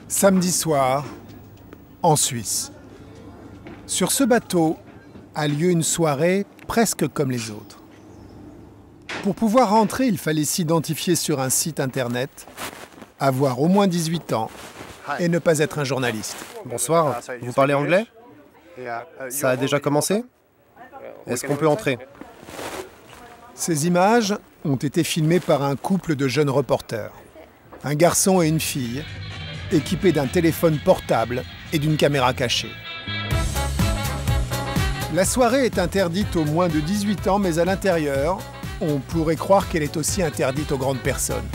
Samedi soir, en Suisse. Sur ce bateau a lieu une soirée presque comme les autres. Pour pouvoir rentrer, il fallait s'identifier sur un site internet, avoir au moins 18 ans et ne pas être un journaliste. Bonsoir, vous parlez anglais? Ça a déjà commencé? Est-ce qu'on peut entrer? Ces images ont été filmées par un couple de jeunes reporters. Un garçon et une fille, équipés d'un téléphone portable et d'une caméra cachée. La soirée est interdite aux moins de 18 ans, mais à l'intérieur, on pourrait croire qu'elle est aussi interdite aux grandes personnes.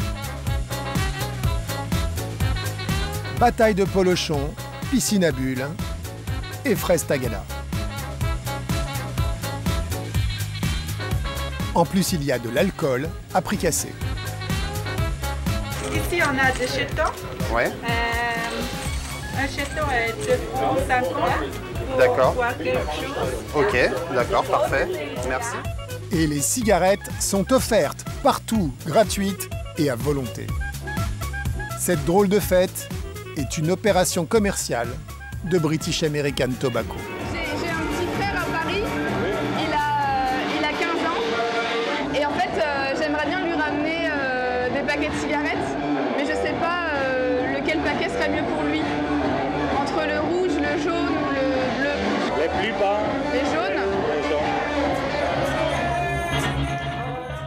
Bataille de polochons, piscine à bulles et fraises tagala. En plus, il y a de l'alcool à prix cassé. Ici, on a des jetons. Ouais. Un jeton est 2 francs 50. D'accord. Pour quelque chose. Ok, d'accord, parfait. Merci. Et les cigarettes sont offertes partout, gratuites et à volonté. Cette drôle de fête est une opération commerciale de British American Tobacco. J'ai un petit frère à Paris, il a 15 ans et en fait j'aimerais bien lui ramener des paquets de cigarettes, mais je sais pas lequel paquet serait mieux pour lui. Entre le rouge, le jaune ou le bleu. Les plus bas. Les jaunes.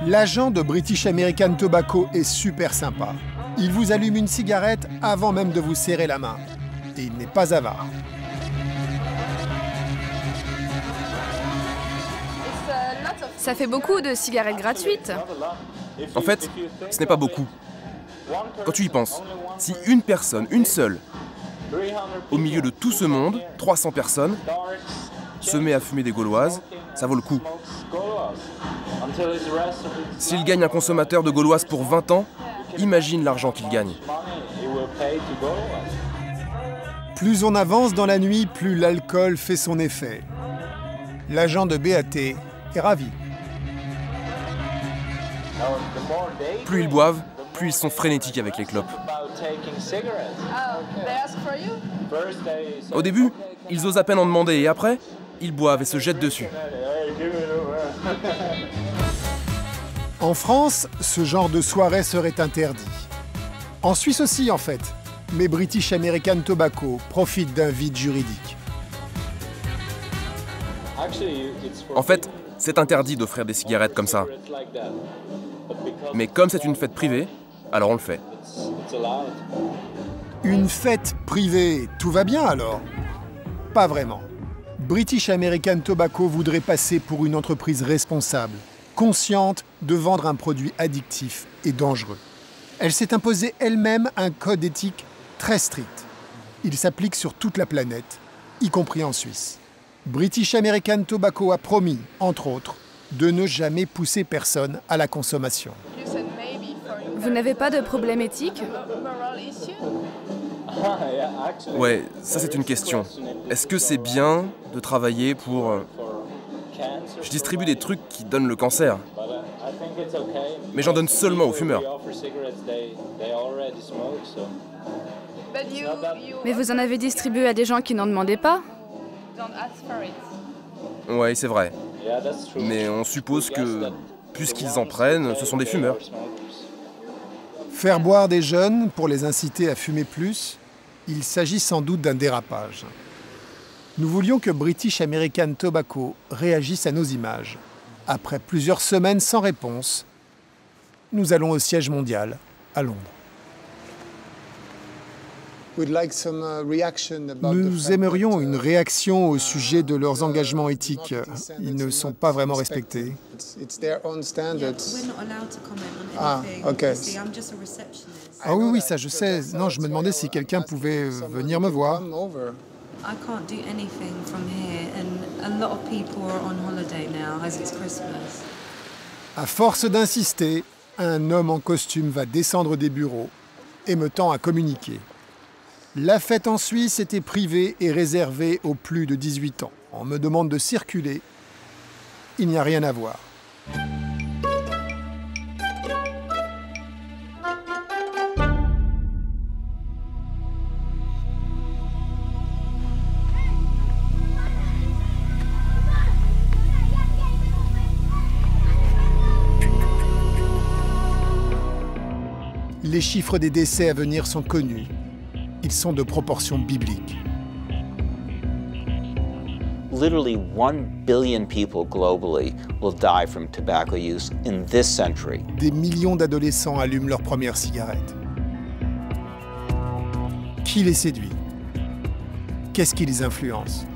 L'agent de British American Tobacco est super sympa. Il vous allume une cigarette avant même de vous serrer la main. Et il n'est pas avare. Ça fait beaucoup de cigarettes gratuites. En fait, ce n'est pas beaucoup. Quand tu y penses, si une personne, une seule, au milieu de tout ce monde, 300 personnes, se met à fumer des gauloises, ça vaut le coup. S'il gagne un consommateur de gauloises pour 20 ans, imagine l'argent qu'il gagne. Plus on avance dans la nuit, plus l'alcool fait son effet. L'agent de BAT est ravi. Plus ils boivent, plus ils sont frénétiques avec les clopes. Au début, ils osent à peine en demander et après, ils boivent et se jettent dessus. En France, ce genre de soirée serait interdit. En Suisse aussi, en fait. Mais British American Tobacco profite d'un vide juridique. En fait, c'est interdit d'offrir des cigarettes comme ça. Mais comme c'est une fête privée, alors on le fait. Une fête privée, tout va bien alors? Pas vraiment. British American Tobacco voudrait passer pour une entreprise responsable, consciente de vendre un produit addictif et dangereux. Elle s'est imposée elle-même un code éthique très strict. Il s'applique sur toute la planète, y compris en Suisse. British American Tobacco a promis, entre autres, de ne jamais pousser personne à la consommation. Vous n'avez pas de problème éthique? Ouais, ça c'est une question. Est-ce que c'est bien de travailler pour... Je distribue des trucs qui donnent le cancer. Mais j'en donne seulement aux fumeurs. Mais vous en avez distribué à des gens qui n'en demandaient pas? Ouais, c'est vrai. Mais on suppose que, puisqu'ils en prennent, ce sont des fumeurs. Faire boire des jeunes pour les inciter à fumer plus, il s'agit sans doute d'un dérapage. Nous voulions que British American Tobacco réagisse à nos images. Après plusieurs semaines sans réponse, nous allons au siège mondial, à Londres. Nous aimerions une réaction au sujet de leurs engagements éthiques. Ils ne sont pas vraiment respectés. Ah, ok. Ah oui, oui, ça je sais. Non, je me demandais si quelqu'un pouvait venir me voir. I can't do anything from here, and a lot of people are on holiday now as it's Christmas. À force d'insister, un homme en costume va descendre des bureaux et me tend à communiquer. La fête en Suisse était privée et réservée aux plus de 18 ans. On me demande de circuler. Il n'y a rien à voir. Les chiffres des décès à venir sont connus. Ils sont de proportions bibliques. Literally 1 billion people globally will die from tobacco use in this century. Des millions d'adolescents allument leur première cigarette. Qui les séduit? Qu'est-ce qui les influence?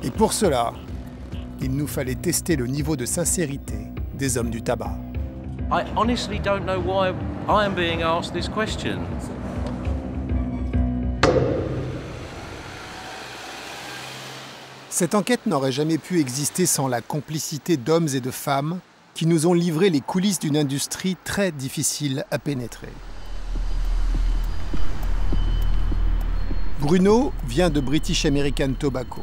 Et pour cela, il nous fallait tester le niveau de sincérité des hommes du tabac. I honestly don't know why I am being asked this question. Cette enquête n'aurait jamais pu exister sans la complicité d'hommes et de femmes qui nous ont livré les coulisses d'une industrie très difficile à pénétrer. Bruno vient de British American Tobacco.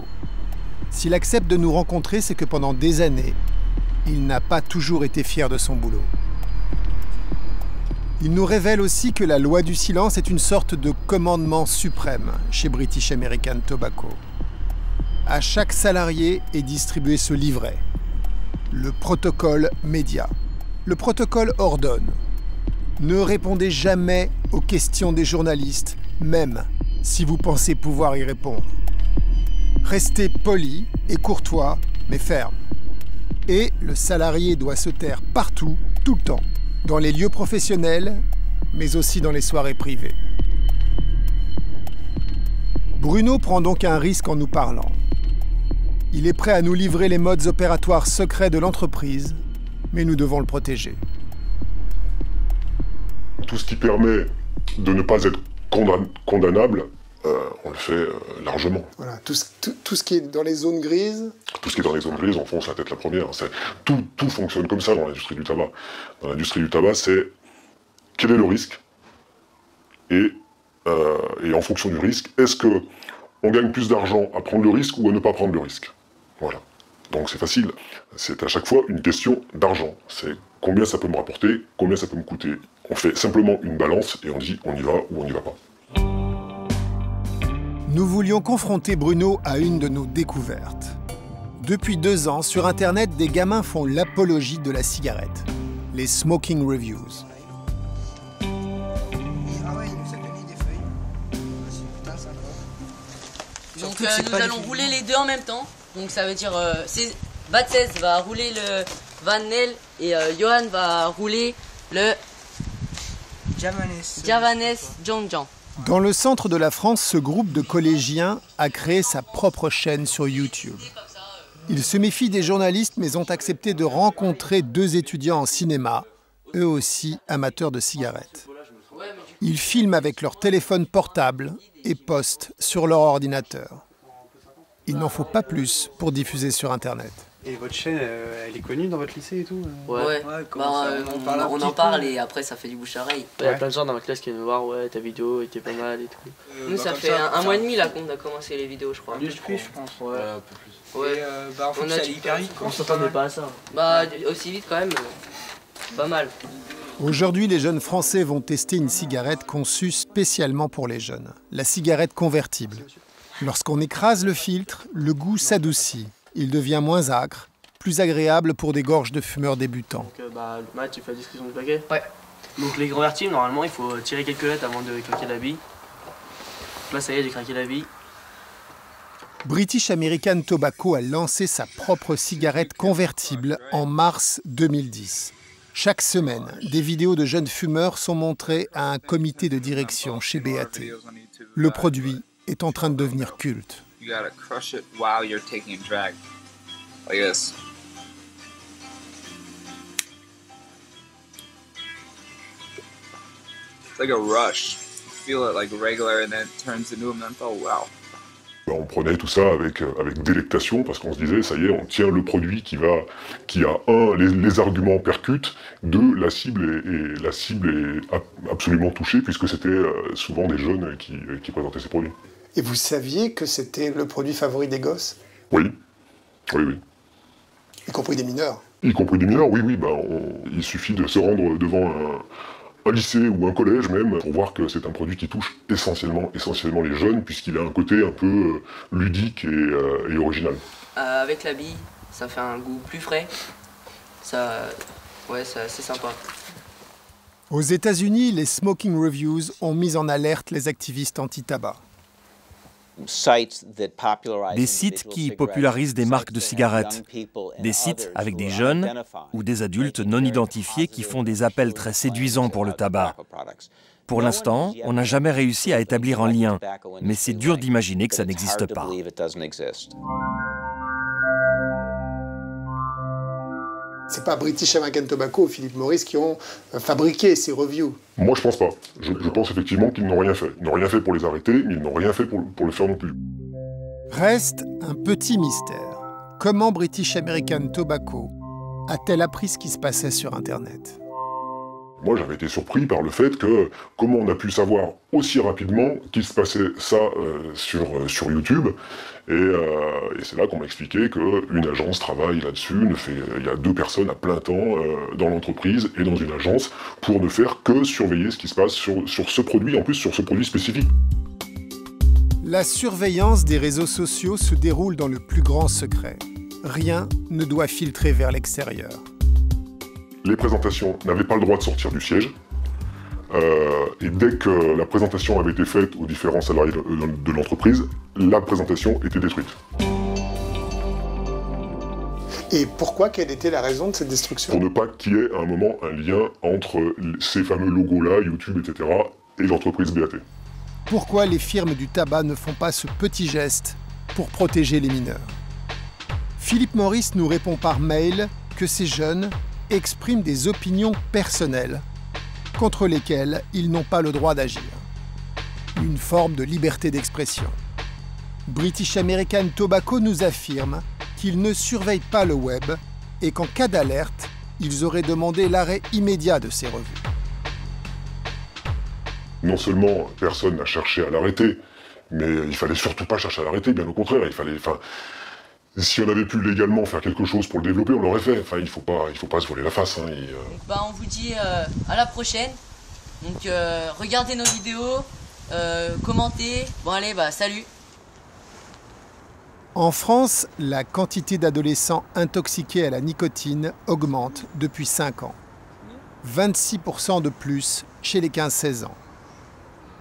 S'il accepte de nous rencontrer, c'est que pendant des années, il n'a pas toujours été fier de son boulot. Il nous révèle aussi que la loi du silence est une sorte de commandement suprême chez British American Tobacco. À chaque salarié est distribué ce livret, le protocole média. Le protocole ordonne: ne répondez jamais aux questions des journalistes, même si vous pensez pouvoir y répondre. Restez poli et courtois, mais ferme. Et le salarié doit se taire partout, tout le temps, dans les lieux professionnels, mais aussi dans les soirées privées. Bruno prend donc un risque en nous parlant. Il est prêt à nous livrer les modes opératoires secrets de l'entreprise, mais nous devons le protéger. Tout ce qui permet de ne pas être condamnable, on le fait largement. Voilà, tout ce qui est dans les zones grises. Tout ce qui est dans les zones grises, on fonce la tête la première. Tout fonctionne comme ça dans l'industrie du tabac. Dans l'industrie du tabac, c'est quel est le risque et en fonction du risque, est-ce qu'on gagne plus d'argent à prendre le risque ou à ne pas prendre le risque? Voilà. Donc c'est facile. C'est à chaque fois une question d'argent. C'est combien ça peut me rapporter, combien ça peut me coûter. On fait simplement une balance et on dit on y va ou on n'y va pas. Nous voulions confronter Bruno à une de nos découvertes. Depuis 2 ans, sur Internet, des gamins font l'apologie de la cigarette, les smoking reviews. Donc nous allons rouler les deux en même temps. Donc ça veut dire Batsez va rouler le Van Nel et Johan va rouler le Javanes Jongjiang. Dans le centre de la France, ce groupe de collégiens a créé sa propre chaîne sur YouTube. Ils se méfient des journalistes, mais ont accepté de rencontrer 2 étudiants en cinéma, eux aussi amateurs de cigarettes. Ils filment avec leur téléphone portable et postent sur leur ordinateur. Il n'en faut pas plus pour diffuser sur Internet. Et votre chaîne, elle est connue dans votre lycée et tout? Ouais, on en parle et après ça fait du bouche-à-oreille. Il y a plein de gens dans ma classe qui viennent me voir, ouais, ta vidéo était pas mal et tout. Nous, ça fait un mois et demi là qu'on a commencé les vidéos, je crois. Plus, je pense. Ouais, un peu plus. Ouais. En fait, ça allait hyper vite. On s'attendait pas à ça. Bah, aussi vite quand même, pas mal. Aujourd'hui, les jeunes Français vont tester une cigarette conçue spécialement pour les jeunes, la cigarette convertible. Lorsqu'on écrase le filtre, le goût s'adoucit. Il devient moins âcre, plus agréable pour des gorges de fumeurs débutants. Donc, Matt, tu fais la description du paquet? Ouais. Donc les convertibles, normalement, il faut tirer quelques lettres avant de craquer la bille. Là, ça y est, j'ai craqué la bille. British American Tobacco a lancé sa propre cigarette convertible en mars 2010. Chaque semaine, des vidéos de jeunes fumeurs sont montrées à un comité de direction chez BAT. Le produit est en train de devenir culte. You gotta crush it while you're taking a drag, like this. It's like a rush. You feel it like regular, and then it turns into a menthol. Wow. On prenait tout ça avec délectation parce qu'on se disait, ça y est, on tient le produit qui a, les arguments percutent, 2, la cible est absolument touchée puisque c'était souvent des jeunes qui présentaient ces produits. Et vous saviez que c'était le produit favori des gosses? Oui, oui, oui. Y compris des mineurs? Y compris des mineurs, oui, oui. Il suffit de se rendre devant un lycée ou un collège même pour voir que c'est un produit qui touche essentiellement les jeunes, puisqu'il a un côté un peu ludique et original. Avec la bille, ça fait un goût plus frais. Ouais, c'est assez sympa. Aux États-Unis, les Smoking Reviews ont mis en alerte les activistes anti-tabac. Des sites qui popularisent des marques de cigarettes, des sites avec des jeunes ou des adultes non identifiés qui font des appels très séduisants pour le tabac. Pour l'instant, on n'a jamais réussi à établir un lien, mais c'est dur d'imaginer que ça n'existe pas. C'est pas British American Tobacco ou Philip Morris qui ont fabriqué ces reviews. Moi, je pense pas. Je pense effectivement qu'ils n'ont rien fait. Ils n'ont rien fait pour les arrêter, mais ils n'ont rien fait pour le faire non plus. Reste un petit mystère. Comment British American Tobacco a-t-elle appris ce qui se passait sur Internet? Moi, j'avais été surpris par le fait que, comment on a pu savoir aussi rapidement qu'il se passait ça sur YouTube. Et c'est là qu'on m'a expliqué qu'une agence travaille là-dessus, il y a 2 personnes à plein temps dans l'entreprise et dans une agence pour ne faire que surveiller ce qui se passe sur ce produit, en plus sur ce produit spécifique. La surveillance des réseaux sociaux se déroule dans le plus grand secret. Rien ne doit filtrer vers l'extérieur. Les présentations n'avaient pas le droit de sortir du siège. Et dès que la présentation avait été faite aux différents salariés de l'entreprise, la présentation était détruite. Et pourquoi? Quelle était la raison de cette destruction? Pour ne pas qu'il y ait à un moment un lien entre ces fameux logos-là, YouTube, etc., et l'entreprise BAT. Pourquoi les firmes du tabac ne font pas ce petit geste pour protéger les mineurs? Philip Morris nous répond par mail que ces jeunes expriment des opinions personnelles contre lesquelles ils n'ont pas le droit d'agir. Une forme de liberté d'expression. British American Tobacco nous affirme qu'ils ne surveillent pas le web et qu'en cas d'alerte, ils auraient demandé l'arrêt immédiat de ces revues. Non seulement personne n'a cherché à l'arrêter, mais il fallait surtout pas chercher à l'arrêter, bien au contraire, si on avait pu légalement faire quelque chose pour le développer, on l'aurait fait. Il faut pas se voiler la face. On vous dit à la prochaine. Donc regardez nos vidéos, commentez. Bon allez, salut. En France, la quantité d'adolescents intoxiqués à la nicotine augmente depuis 5 ans. 26% de plus chez les 15-16 ans.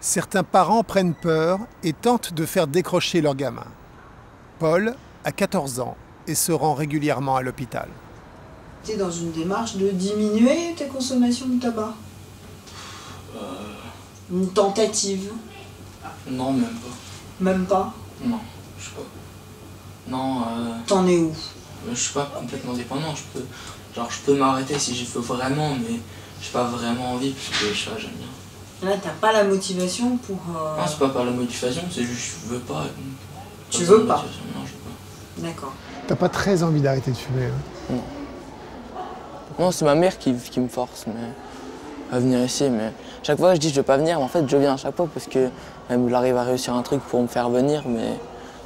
Certains parents prennent peur et tentent de faire décrocher leur gamin. Paul a 14 ans et se rend régulièrement à l'hôpital. Tu es dans une démarche de diminuer tes consommations de tabac? Une tentative? Non, même pas. Même pas? Non, je sais pas. Non, T'en es où? Je suis pas complètement dépendant, je peux m'arrêter si je veux vraiment, mais j'ai pas vraiment envie, parce que j'aime bien. Là, t'as pas la motivation pour... Non, c'est pas par la motivation, c'est juste je veux pas. Tu veux pas? Non, je veux pas. D'accord. T'as pas très envie d'arrêter de fumer, hein? Non. Non, c'est ma mère qui me force à venir ici, mais chaque fois je dis je veux pas venir, mais en fait je viens à chaque fois parce que elle arrive à réussir un truc pour me faire venir, mais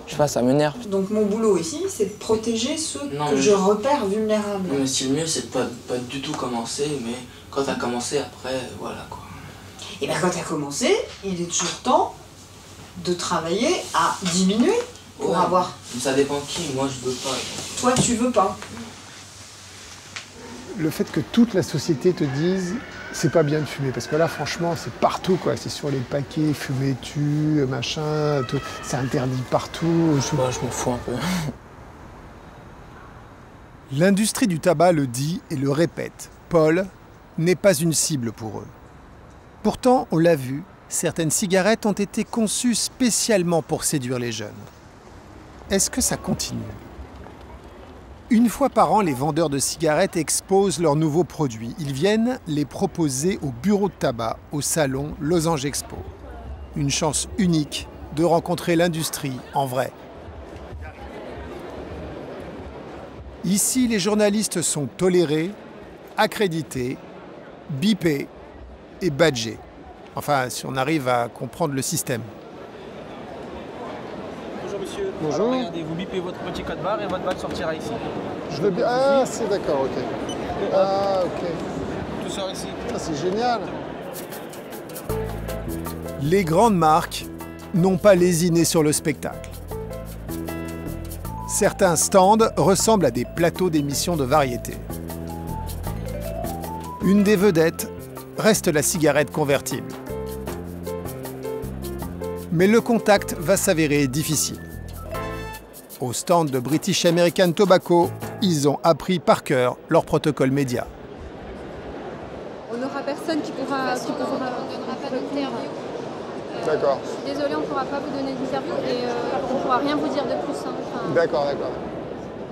je sais pas, ça m'énerve. Donc mon boulot ici, c'est de protéger ceux que je repère vulnérables. Non, mais si le mieux c'est de pas du tout commencer, mais quand t'as commencé après, voilà quoi. Et bien quand t'as commencé, il est toujours temps de travailler à diminuer pour avoir... Ça dépend de qui, moi je veux pas. Toi tu veux pas. Le fait que toute la société te dise c'est pas bien de fumer, parce que là franchement c'est partout quoi, c'est sur les paquets, fumez-tu, machin, c'est interdit partout. Moi je m'en fous un peu. L'industrie du tabac le dit et le répète, Paul n'est pas une cible pour eux. Pourtant, on l'a vu, certaines cigarettes ont été conçues spécialement pour séduire les jeunes. Est-ce que ça continue ? Une fois par an, les vendeurs de cigarettes exposent leurs nouveaux produits. Ils viennent les proposer au bureau de tabac, au salon Losange Expo. Une chance unique de rencontrer l'industrie en vrai. Ici, les journalistes sont tolérés, accrédités, bipés et badgés. Enfin, si on arrive à comprendre le système. Bonjour. Alors, regardez, vous bipez votre petit code barre et votre balle sortira ici. Je veux bien... Ah, c'est d'accord, ok. Ah, ok. Tout sort ici. Ah, c'est génial. Les grandes marques n'ont pas lésiné sur le spectacle. Certains stands ressemblent à des plateaux d'émissions de variété. Une des vedettes reste la cigarette convertible. Mais le contact va s'avérer difficile. Au stand de British American Tobacco, ils ont appris par cœur leur protocole média. On n'aura personne qui pourra on ne donnera pas d'interview. D'accord. Désolé, on ne pourra pas vous donner d'interview et on ne pourra rien vous dire de plus. Hein. Enfin... D'accord, d'accord.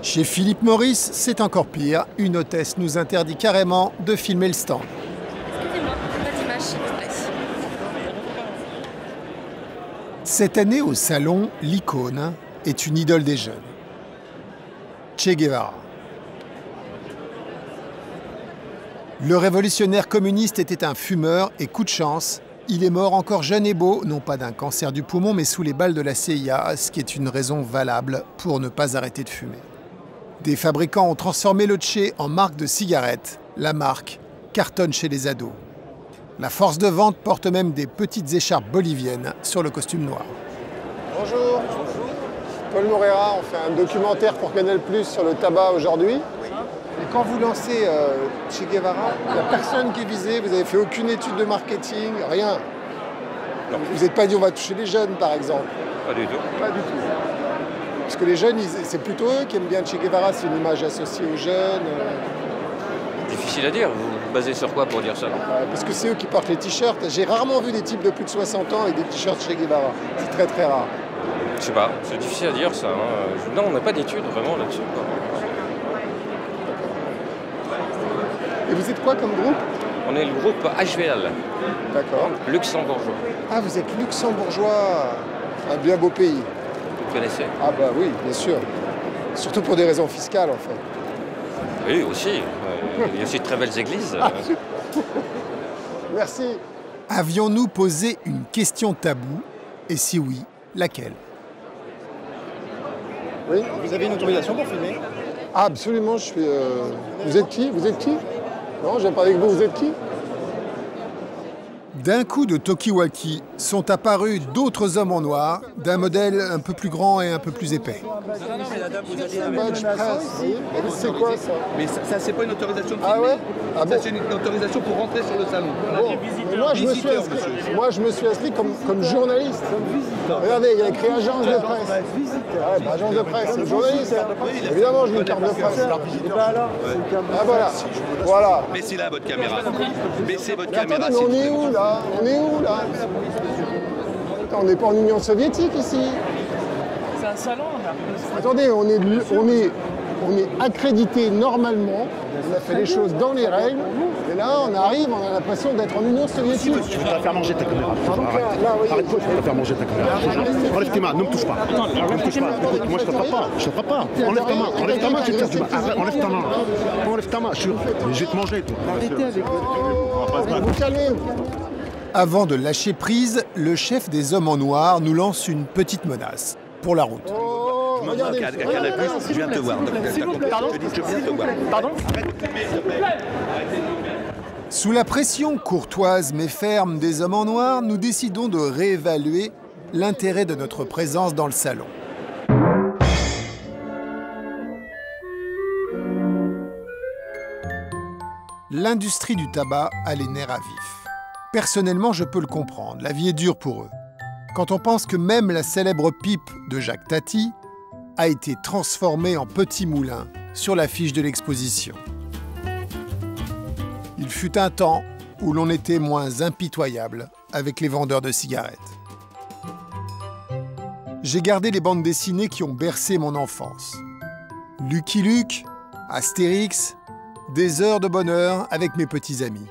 Chez Philip Morris, c'est encore pire. Une hôtesse nous interdit carrément de filmer le stand. Excusez-moi, pas d'image, s'il vous plaît. Cette année au salon, l'icône est une idole des jeunes. Che Guevara. Le révolutionnaire communiste était un fumeur et coup de chance, il est mort encore jeune et beau, non pas d'un cancer du poumon, mais sous les balles de la CIA, ce qui est une raison valable pour ne pas arrêter de fumer. Des fabricants ont transformé le Che en marque de cigarette. La marque cartonne chez les ados. La force de vente porte même des petites écharpes boliviennes sur le costume noir. Bonjour. Paul Moreira, on fait un documentaire pour Canal+ sur le tabac aujourd'hui. Et quand vous lancez Che Guevara, il n'y a personne qui est visé, vous n'avez fait aucune étude de marketing, rien. Non. Vous n'êtes pas dit on va toucher les jeunes par exemple? Pas du tout. Pas du tout. Parce que les jeunes, c'est plutôt eux qui aiment bien Che Guevara, c'est une image associée aux jeunes. Difficile à dire, vous vous basez sur quoi pour dire ça? Parce que c'est eux qui portent les t-shirts. J'ai rarement vu des types de plus de 60 ans avec des t-shirts Che Guevara. C'est très très rare. Je sais pas, c'est difficile à dire ça. Hein. Non, on n'a pas d'études vraiment là-dessus. Et vous êtes quoi comme groupe? On est le groupe HVL. D'accord. Luxembourgeois. Ah, vous êtes luxembourgeois. Un bien beau pays. Vous connaissez? Ah bah oui, bien sûr. Surtout pour des raisons fiscales en fait. Oui, aussi. Il y a aussi de très belles églises. Merci. Avions-nous posé une question taboue? Et si oui, laquelle? Oui. Vous avez une autorisation pour filmer? Ah, absolument, je suis... Vous êtes qui? Vous êtes qui? Non, j'aime pas avec vous, vous êtes qui? D'un coup de talkie-walkie sont apparus d'autres hommes en noir, d'un modèle un peu plus grand et un peu plus épais. C'est quoi ça? Mais ça, c'est pas une autorisation de filmer. Ah ouais? Ah bon? C'est une autorisation pour rentrer sur le salon. Bon. Moi, je me suis inscrit comme journaliste. Regardez, il y a écrit agence de presse. Ouais, bah, agence de presse, c'est journaliste. Évidemment, je veux une carte de presse. Ah voilà. Voilà. Baissez là votre caméra. Baissez votre caméra. Attendez, mais on est où là? On est où là? On n'est pas en Union soviétique ici. C'est un salon. Attendez, on est accrédité normalement. On a fait les choses dans les règles. Et là, on arrive, on a l'impression d'être en Union soviétique. Tu vas te faire manger ta caméra. Arrête-toi, tu vas te faire manger ta caméra. Enlève tes mains, ne me touche pas. Ne me touche pas. Écoute, moi je te frappe pas. Je te frappe pas. Enlève ta main, tu te fais. Enlève ta main. Enlève ta main, je vais te manger, toi. Arrêtez avec vous calmez. Avant de lâcher prise, le chef des hommes en noir nous lance une petite menace pour la route. Je me vois qu'à Canal+, je viens te voir. Pardon? Je dis, je viens te voir. Pardon? Sous la pression courtoise mais ferme des hommes en noir, nous décidons de réévaluer l'intérêt de notre présence dans le salon. L'industrie du tabac a les nerfs à vif. Personnellement, je peux le comprendre, la vie est dure pour eux. Quand on pense que même la célèbre pipe de Jacques Tati a été transformée en petit moulin sur l'affiche de l'exposition. Il fut un temps où l'on était moins impitoyable avec les vendeurs de cigarettes. J'ai gardé les bandes dessinées qui ont bercé mon enfance. Lucky Luke, Astérix, des heures de bonheur avec mes petits amis.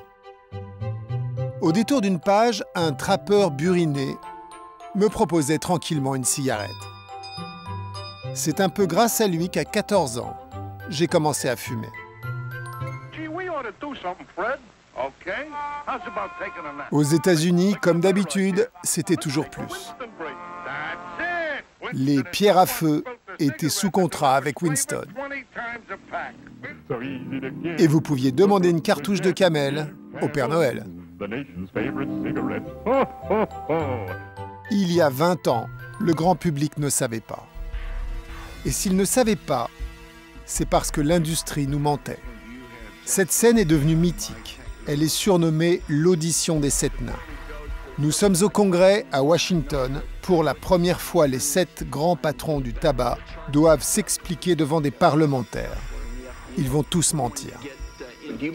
Au détour d'une page, un trappeur buriné me proposait tranquillement une cigarette. C'est un peu grâce à lui qu'à 14 ans, j'ai commencé à fumer. Aux États-Unis, comme d'habitude, c'était toujours plus. Les pierres à feu étaient sous contrat avec Winston. Et vous pouviez demander une cartouche de Camel au Père Noël. Il y a 20 ans, le grand public ne savait pas. Et s'il ne savait pas, c'est parce que l'industrie nous mentait. Cette scène est devenue mythique. Elle est surnommée l'audition des 7 nains. Nous sommes au Congrès à Washington. Pour la première fois, les 7 grands patrons du tabac doivent s'expliquer devant des parlementaires. Ils vont tous mentir.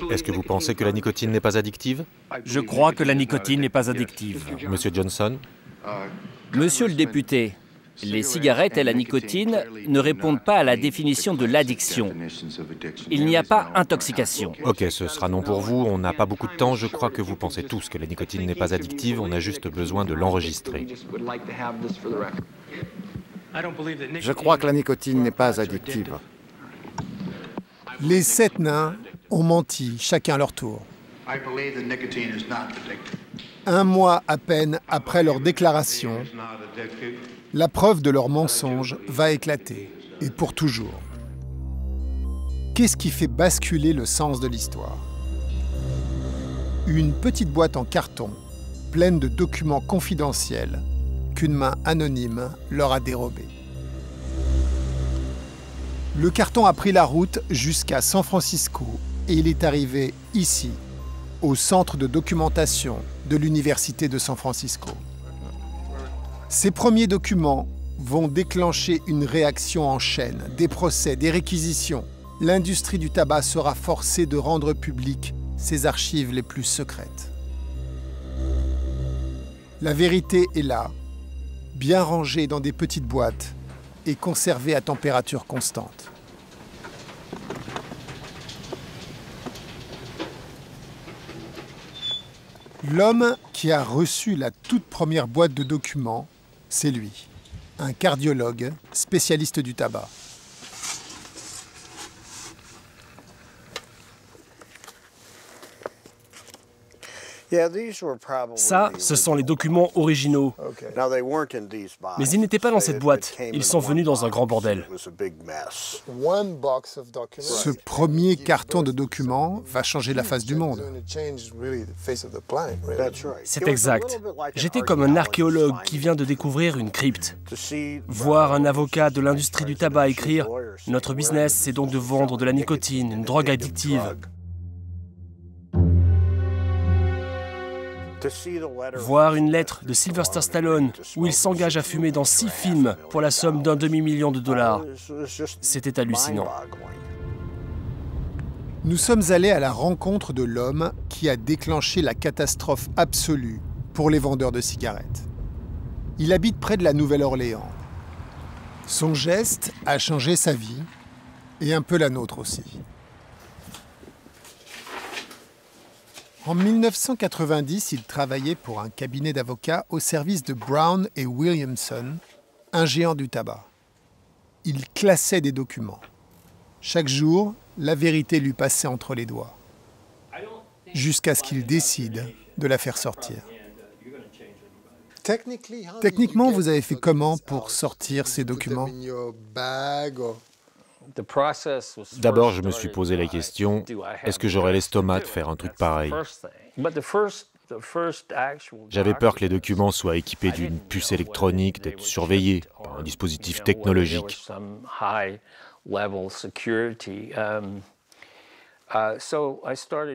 Est-ce que vous pensez que la nicotine n'est pas addictive? Je crois que la nicotine n'est pas addictive. Monsieur Johnson? Monsieur le député, les cigarettes et la nicotine ne répondent pas à la définition de l'addiction. Il n'y a pas intoxication. Ok, ce sera non pour vous, on n'a pas beaucoup de temps. Je crois que vous pensez tous que la nicotine n'est pas addictive, on a juste besoin de l'enregistrer. Je crois que la nicotine n'est pas addictive. Les 7 nains ont menti, chacun leur tour. Un mois à peine après leur déclaration, la preuve de leur mensonge va éclater, et pour toujours. Qu'est-ce qui fait basculer le sens de l'histoire? Une petite boîte en carton, pleine de documents confidentiels, qu'une main anonyme leur a dérobés. Le carton a pris la route jusqu'à San Francisco, et il est arrivé ici, au centre de documentation de l'Université de San Francisco. Ces premiers documents vont déclencher une réaction en chaîne, des procès, des réquisitions. L'industrie du tabac sera forcée de rendre publiques ses archives les plus secrètes. La vérité est là, bien rangée dans des petites boîtes et conservée à température constante. L'homme qui a reçu la toute première boîte de documents, c'est lui, un cardiologue spécialiste du tabac. Ça, ce sont les documents originaux. Mais ils n'étaient pas dans cette boîte. Ils sont venus dans un grand bordel. Ce premier carton de documents va changer la face du monde. C'est exact. J'étais comme un archéologue qui vient de découvrir une crypte. Voir un avocat de l'industrie du tabac écrire « Notre business, c'est donc de vendre de la nicotine, une drogue addictive ». Voir une lettre de Sylvester Stallone où il s'engage à fumer dans 6 films pour la somme d'1 demi-million de dollars. C'était hallucinant. Nous sommes allés à la rencontre de l'homme qui a déclenché la catastrophe absolue pour les vendeurs de cigarettes. Il habite près de la Nouvelle-Orléans. Son geste a changé sa vie et un peu la nôtre aussi. En 1990, il travaillait pour un cabinet d'avocats au service de Brown et Williamson, un géant du tabac. Il classait des documents. Chaque jour, la vérité lui passait entre les doigts, jusqu'à ce qu'il décide de la faire sortir. Techniquement, vous avez fait comment pour sortir ces documents? D'abord, je me suis posé la question, est-ce que j'aurais l'estomac de faire un truc pareil? J'avais peur que les documents soient équipés d'une puce électronique, d'être surveillés par un dispositif technologique.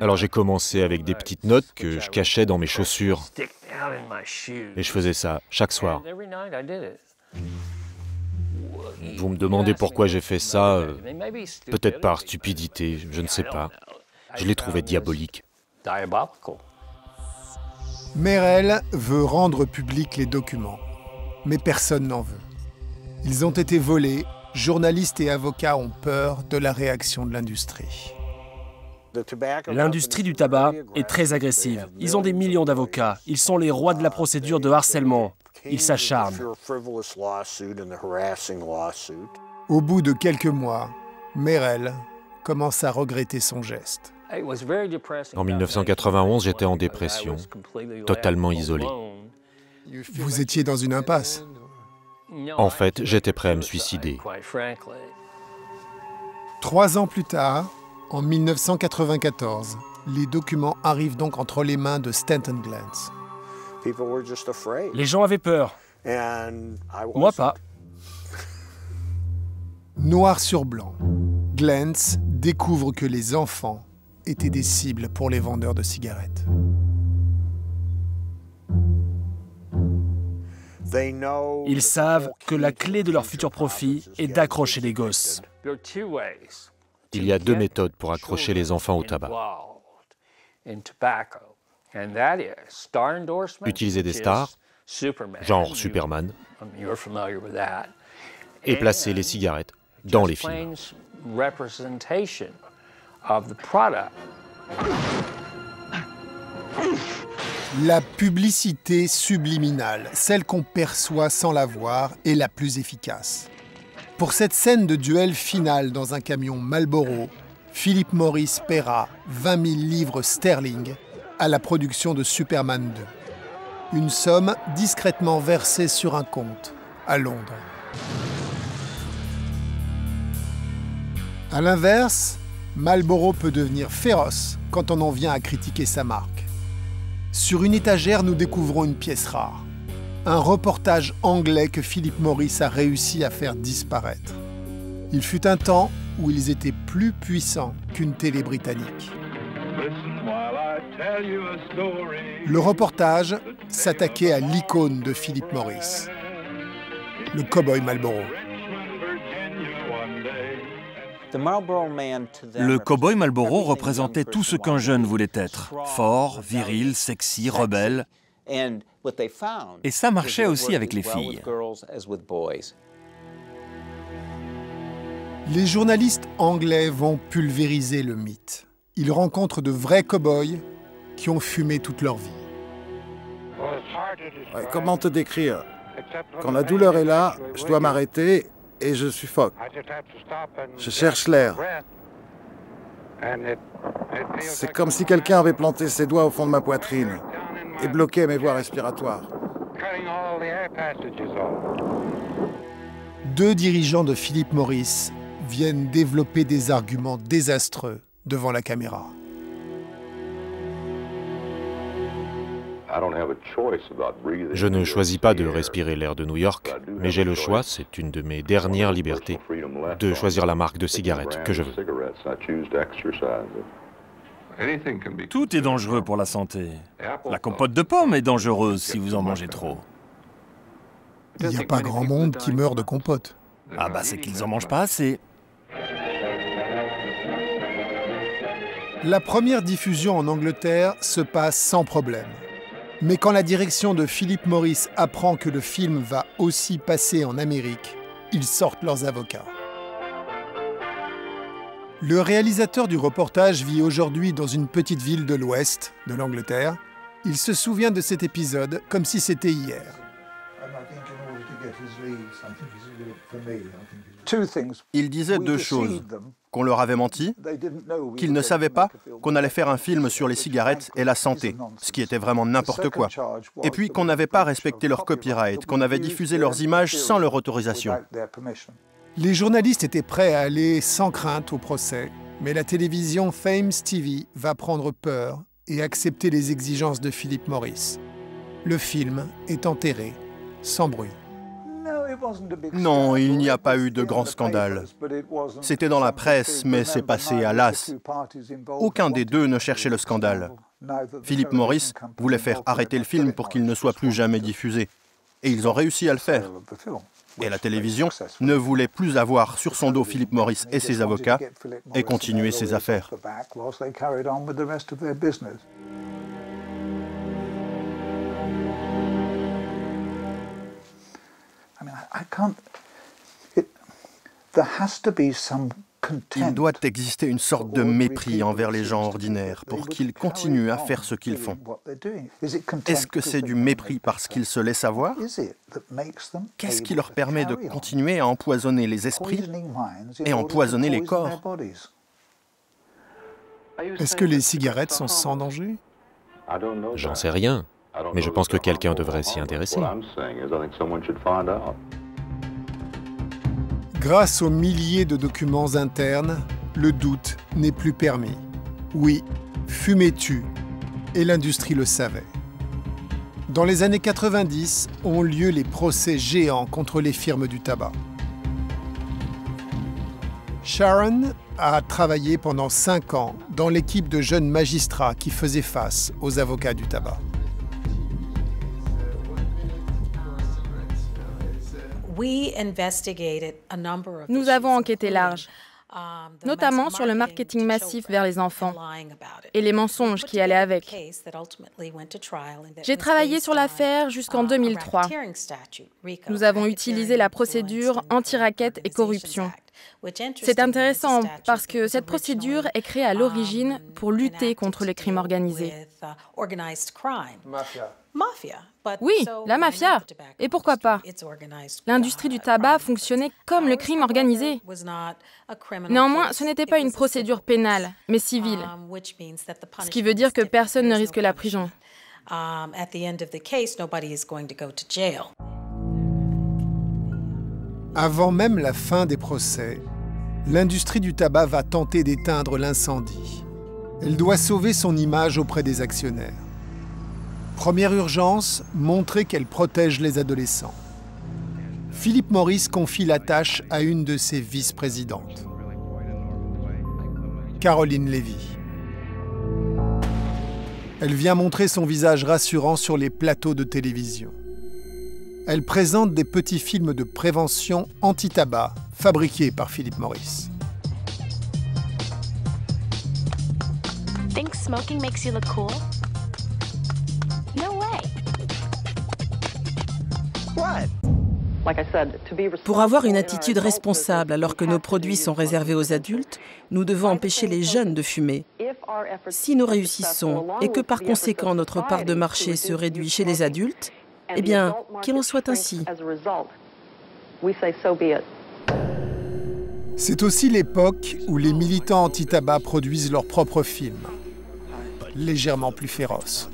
Alors j'ai commencé avec des petites notes que je cachais dans mes chaussures. Et je faisais ça chaque soir. Vous me demandez pourquoi j'ai fait ça, peut-être par stupidité, je ne sais pas. Je l'ai trouvé diabolique. Merrell veut rendre publics les documents, mais personne n'en veut. Ils ont été volés, journalistes et avocats ont peur de la réaction de l'industrie. L'industrie du tabac est très agressive. Ils ont des millions d'avocats. Ils sont les rois de la procédure de harcèlement. Ils s'acharnent. Au bout de quelques mois, Merrell commence à regretter son geste. En 1991, j'étais en dépression, totalement isolé. Vous étiez dans une impasse. En fait, j'étais prêt à me suicider. 3 ans plus tard, en 1994, les documents arrivent donc entre les mains de Stanton Glantz. Les gens avaient peur. Moi pas. Noir sur blanc, Glantz découvre que les enfants étaient des cibles pour les vendeurs de cigarettes. Ils savent que la clé de leur futur profit est d'accrocher les gosses. Il y a 2 méthodes pour accrocher les enfants au tabac. Utiliser des stars, genre Superman, et placer les cigarettes dans les films. La publicité subliminale, celle qu'on perçoit sans la voir, est la plus efficace. Pour cette scène de duel final dans un camion Marlboro, Philip Morris paiera 20 000 livres sterling à la production de Superman 2. Une somme discrètement versée sur un compte à Londres. A l'inverse, Marlboro peut devenir féroce quand on en vient à critiquer sa marque. Sur une étagère, nous découvrons une pièce rare. Un reportage anglais que Philip Morris a réussi à faire disparaître. Il fut un temps où ils étaient plus puissants qu'une télé britannique. Le reportage s'attaquait à l'icône de Philip Morris, le cow-boy Marlboro. Le cow-boy Marlboro représentait tout ce qu'un jeune voulait être. Fort, viril, sexy, rebelle. Et ça marchait aussi avec les filles. Les journalistes anglais vont pulvériser le mythe. Ils rencontrent de vrais cow-boys qui ont fumé toute leur vie. Ouais, comment te décrire? Quand la douleur est là, je dois m'arrêter et je suffoque. Je cherche l'air. C'est comme si quelqu'un avait planté ses doigts au fond de ma poitrine et bloqué mes voies respiratoires. 2 dirigeants de Philip Morris viennent développer des arguments désastreux devant la caméra. Je ne choisis pas de respirer l'air de New York, mais j'ai le choix, c'est une de mes dernières libertés, de choisir la marque de cigarette que je veux. Tout est dangereux pour la santé. La compote de pommes est dangereuse si vous en mangez trop. Il n'y a pas grand monde qui meurt de compote. Ah bah c'est qu'ils en mangent pas assez. La première diffusion en Angleterre se passe sans problème. Mais quand la direction de Philip Morris apprend que le film va aussi passer en Amérique, ils sortent leurs avocats. Le réalisateur du reportage vit aujourd'hui dans une petite ville de l'ouest de l'Angleterre. Il se souvient de cet épisode comme si c'était hier. Il disait 2 choses. Qu'on leur avait menti, qu'ils ne savaient pas qu'on allait faire un film sur les cigarettes et la santé, ce qui était vraiment n'importe quoi. Et puis qu'on n'avait pas respecté leur copyright, qu'on avait diffusé leurs images sans leur autorisation. Les journalistes étaient prêts à aller sans crainte au procès, mais la télévision Fames TV va prendre peur et accepter les exigences de Philip Morris. Le film est enterré, sans bruit. Non, il n'y a pas eu de grand scandale. C'était dans la presse, mais c'est passé à l'as. Aucun des 2 ne cherchait le scandale. Philip Morris voulait faire arrêter le film pour qu'il ne soit plus jamais diffusé. Et ils ont réussi à le faire. Et la télévision ne voulait plus avoir sur son dos Philip Morris et ses avocats et continuer ses affaires. Il doit exister une sorte de mépris envers les gens ordinaires pour qu'ils continuent à faire ce qu'ils font. Est-ce que c'est du mépris parce qu'ils se laissent avoir? Qu'est-ce qui leur permet de continuer à empoisonner les esprits et empoisonner les corps? Est-ce que les cigarettes sont sans danger? J'en sais rien, mais je pense que quelqu'un devrait s'y intéresser. Grâce aux milliers de documents internes, le doute n'est plus permis. Oui, fumer tue, et l'industrie le savait. Dans les années 90, ont lieu les procès géants contre les firmes du tabac. Sharon a travaillé pendant 5 ans dans l'équipe de jeunes magistrats qui faisaient face aux avocats du tabac. Nous avons enquêté large, notamment sur le marketing massif vers les enfants et les mensonges qui allaient avec. J'ai travaillé sur l'affaire jusqu'en 2003. Nous avons utilisé la procédure anti-racket et corruption. C'est intéressant parce que cette procédure est créée à l'origine pour lutter contre les crimes organisés. Oui, la mafia. Et pourquoi pas? L'industrie du tabac fonctionnait comme le crime organisé. Néanmoins, ce n'était pas une procédure pénale, mais civile. Ce qui veut dire que personne ne risque la prison. Avant même la fin des procès, l'industrie du tabac va tenter d'éteindre l'incendie. Elle doit sauver son image auprès des actionnaires. Première urgence, montrer qu'elle protège les adolescents. Philip Morris confie la tâche à une de ses vice-présidentes, Caroline Levy. Elle vient montrer son visage rassurant sur les plateaux de télévision. Elle présente des petits films de prévention anti-tabac fabriqués par Philip Morris. Think smoking makes you look cool? No way. What? Pour avoir une attitude responsable alors que nos produits sont réservés aux adultes, nous devons empêcher les jeunes de fumer. Si nous réussissons et que par conséquent notre part de marché se réduit chez les adultes, eh bien, qu'il en soit ainsi. C'est aussi l'époque où les militants anti-tabac produisent leurs propres films, légèrement plus féroces.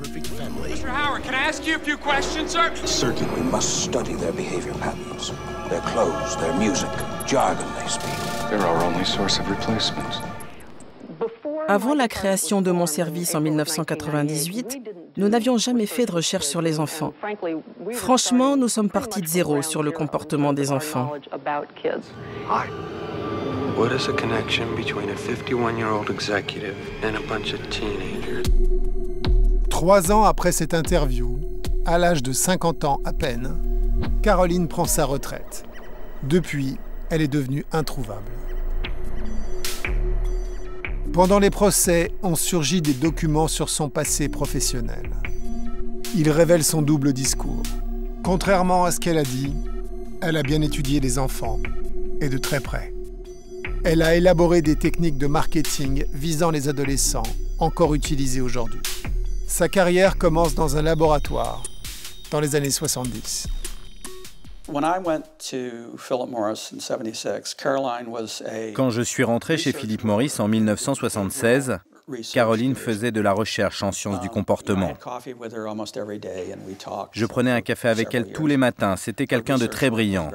Mr. Howard, can I ask you a few questions, sir? Certainly, we must study their behavior patterns, their clothes, their music, jargon they speak. They're our only source of replacements. Avant la création de mon service en 1998, nous n'avions jamais fait de recherche sur les enfants. Franchement, nous sommes partis de zéro sur le comportement des enfants. What is the connection between a 51-year-old executive and a bunch of teenagers? 3 ans après cette interview, à l'âge de 50 ans à peine, Caroline prend sa retraite. Depuis, elle est devenue introuvable. Pendant les procès, ont surgi des documents sur son passé professionnel. Ils révèlent son double discours. Contrairement à ce qu'elle a dit, elle a bien étudié les enfants, et de très près. Elle a élaboré des techniques de marketing visant les adolescents, encore utilisées aujourd'hui. Sa carrière commence dans un laboratoire, dans les années 70. Quand je suis rentré chez Philip Morris en 1976, Caroline faisait de la recherche en sciences du comportement. Je prenais un café avec elle tous les matins. C'était quelqu'un de très brillant.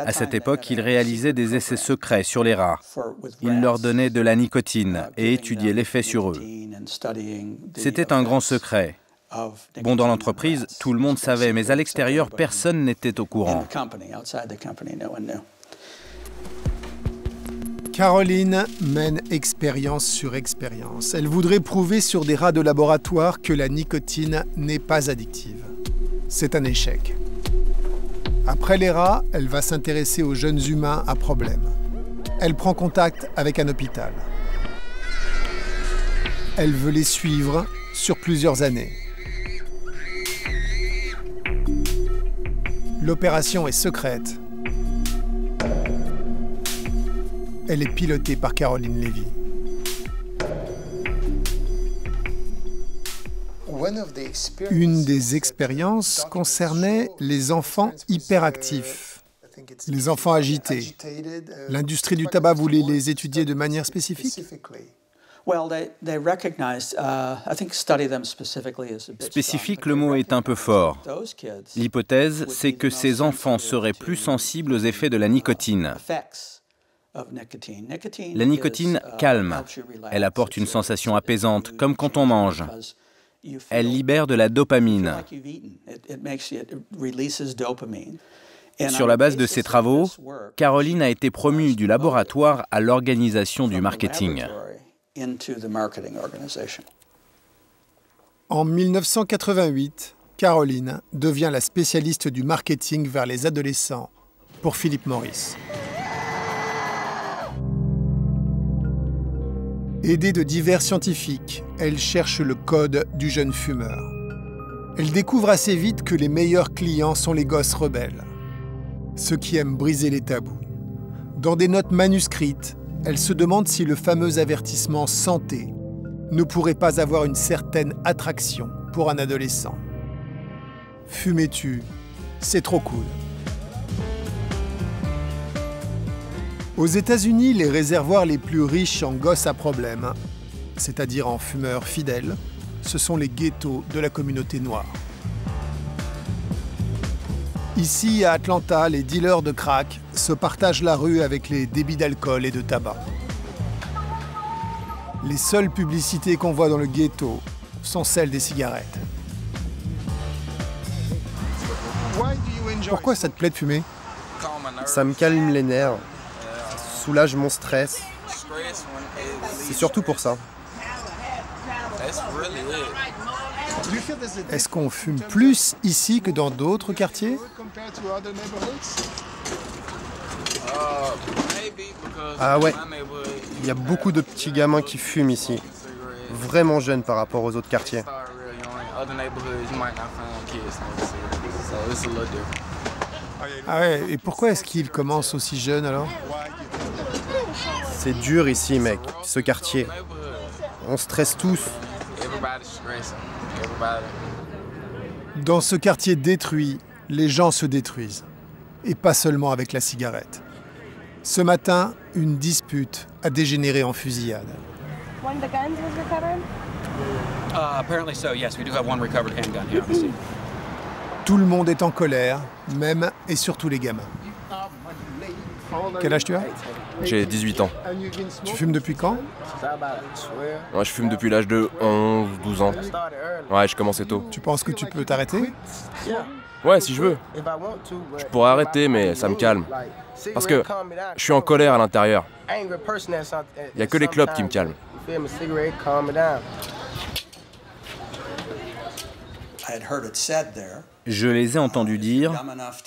À cette époque, il réalisait des essais secrets sur les rats. Il leur donnait de la nicotine et étudiait l'effet sur eux. C'était un grand secret. Bon, dans l'entreprise, tout le monde savait, mais à l'extérieur, personne n'était au courant. Caroline mène expérience sur expérience. Elle voudrait prouver sur des rats de laboratoire que la nicotine n'est pas addictive. C'est un échec. Après les rats, elle va s'intéresser aux jeunes humains à problème. Elle prend contact avec un hôpital. Elle veut les suivre sur plusieurs années. L'opération est secrète. Elle est pilotée par Caroline Levy. Une des expériences concernait les enfants hyperactifs, les enfants agités. L'industrie du tabac voulait les étudier de manière spécifique. Spécifique, le mot est un peu fort. L'hypothèse, c'est que ces enfants seraient plus sensibles aux effets de la nicotine. La nicotine calme. Elle apporte une sensation apaisante, comme quand on mange. Elle libère de la dopamine. Sur la base de ces travaux, Caroline a été promue du laboratoire à l'organisation du marketing. En 1988, Caroline devient la spécialiste du marketing vers les adolescents pour Philip Morris. Aidée de divers scientifiques, elle cherche le code du jeune fumeur. Elle découvre assez vite que les meilleurs clients sont les gosses rebelles, ceux qui aiment briser les tabous. Dans des notes manuscrites, elle se demande si le fameux avertissement « santé » ne pourrait pas avoir une certaine attraction pour un adolescent. Fumais-tu, c'est trop cool. Aux États-Unis, les réservoirs les plus riches en gosses à problème, c'est-à-dire en fumeurs fidèles, ce sont les ghettos de la communauté noire. Ici, à Atlanta, les dealers de crack se partagent la rue avec les débits d'alcool et de tabac. Les seules publicités qu'on voit dans le ghetto sont celles des cigarettes. Pourquoi ça te plaît de fumer? Ça me calme les nerfs, soulage mon stress. C'est surtout pour ça. Est-ce qu'on fume plus ici que dans d'autres quartiers? Ah ouais, il y a beaucoup de petits gamins qui fument ici. Vraiment jeunes par rapport aux autres quartiers. Ah ouais, et pourquoi est-ce qu'ils commencent aussi jeunes alors? C'est dur ici, mec, ce quartier. On stresse tous. Dans ce quartier détruit, les gens se détruisent. Et pas seulement avec la cigarette. Ce matin, une dispute a dégénéré en fusillade. One of the guns was recovered? Apparently so, yes. We do have one recovered handgun here on the scene. Tout le monde est en colère, même et surtout les gamins. Quel âge tu as? J'ai 18 ans. Tu fumes depuis quand? Ouais, je fume depuis l'âge de 11, 12 ans. Ouais, je commençais tôt. Tu penses que tu peux t'arrêter? Ouais, si je veux. Je pourrais arrêter, mais ça me calme. Parce que je suis en colère à l'intérieur. Il n'y a que les clopes qui me calment. Je les ai entendus dire,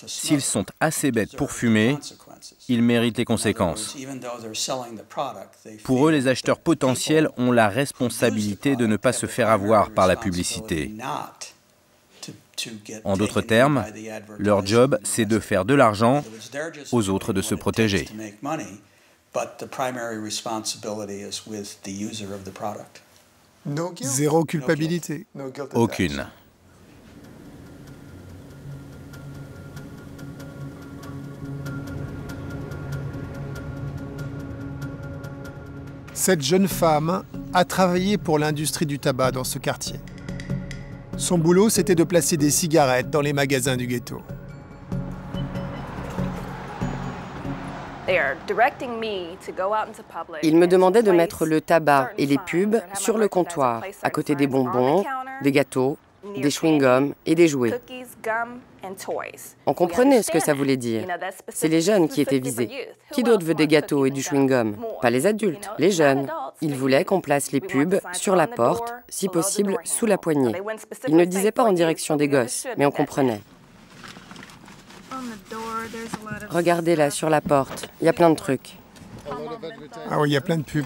s'ils sont assez bêtes pour fumer, ils méritent les conséquences. Pour eux, les acheteurs potentiels ont la responsabilité de ne pas se faire avoir par la publicité. En d'autres termes, leur job, c'est de faire de l'argent, aux autres de se protéger. Zéro culpabilité. Aucune. Cette jeune femme a travaillé pour l'industrie du tabac dans ce quartier. Son boulot, c'était de placer des cigarettes dans les magasins du ghetto. Ils me demandaient de mettre le tabac et les pubs sur le comptoir, à côté des bonbons, des gâteaux, des chewing-gums et des jouets. On comprenait ce que ça voulait dire. C'est les jeunes qui étaient visés. Qui d'autre veut des gâteaux et du chewing-gum? Pas les adultes, les jeunes. Ils voulaient qu'on place les pubs sur la porte, si possible sous la poignée. Ils ne disaient pas en direction des gosses, mais on comprenait. Regardez là, sur la porte, il y a plein de trucs. Ah oui, il y a plein de pubs.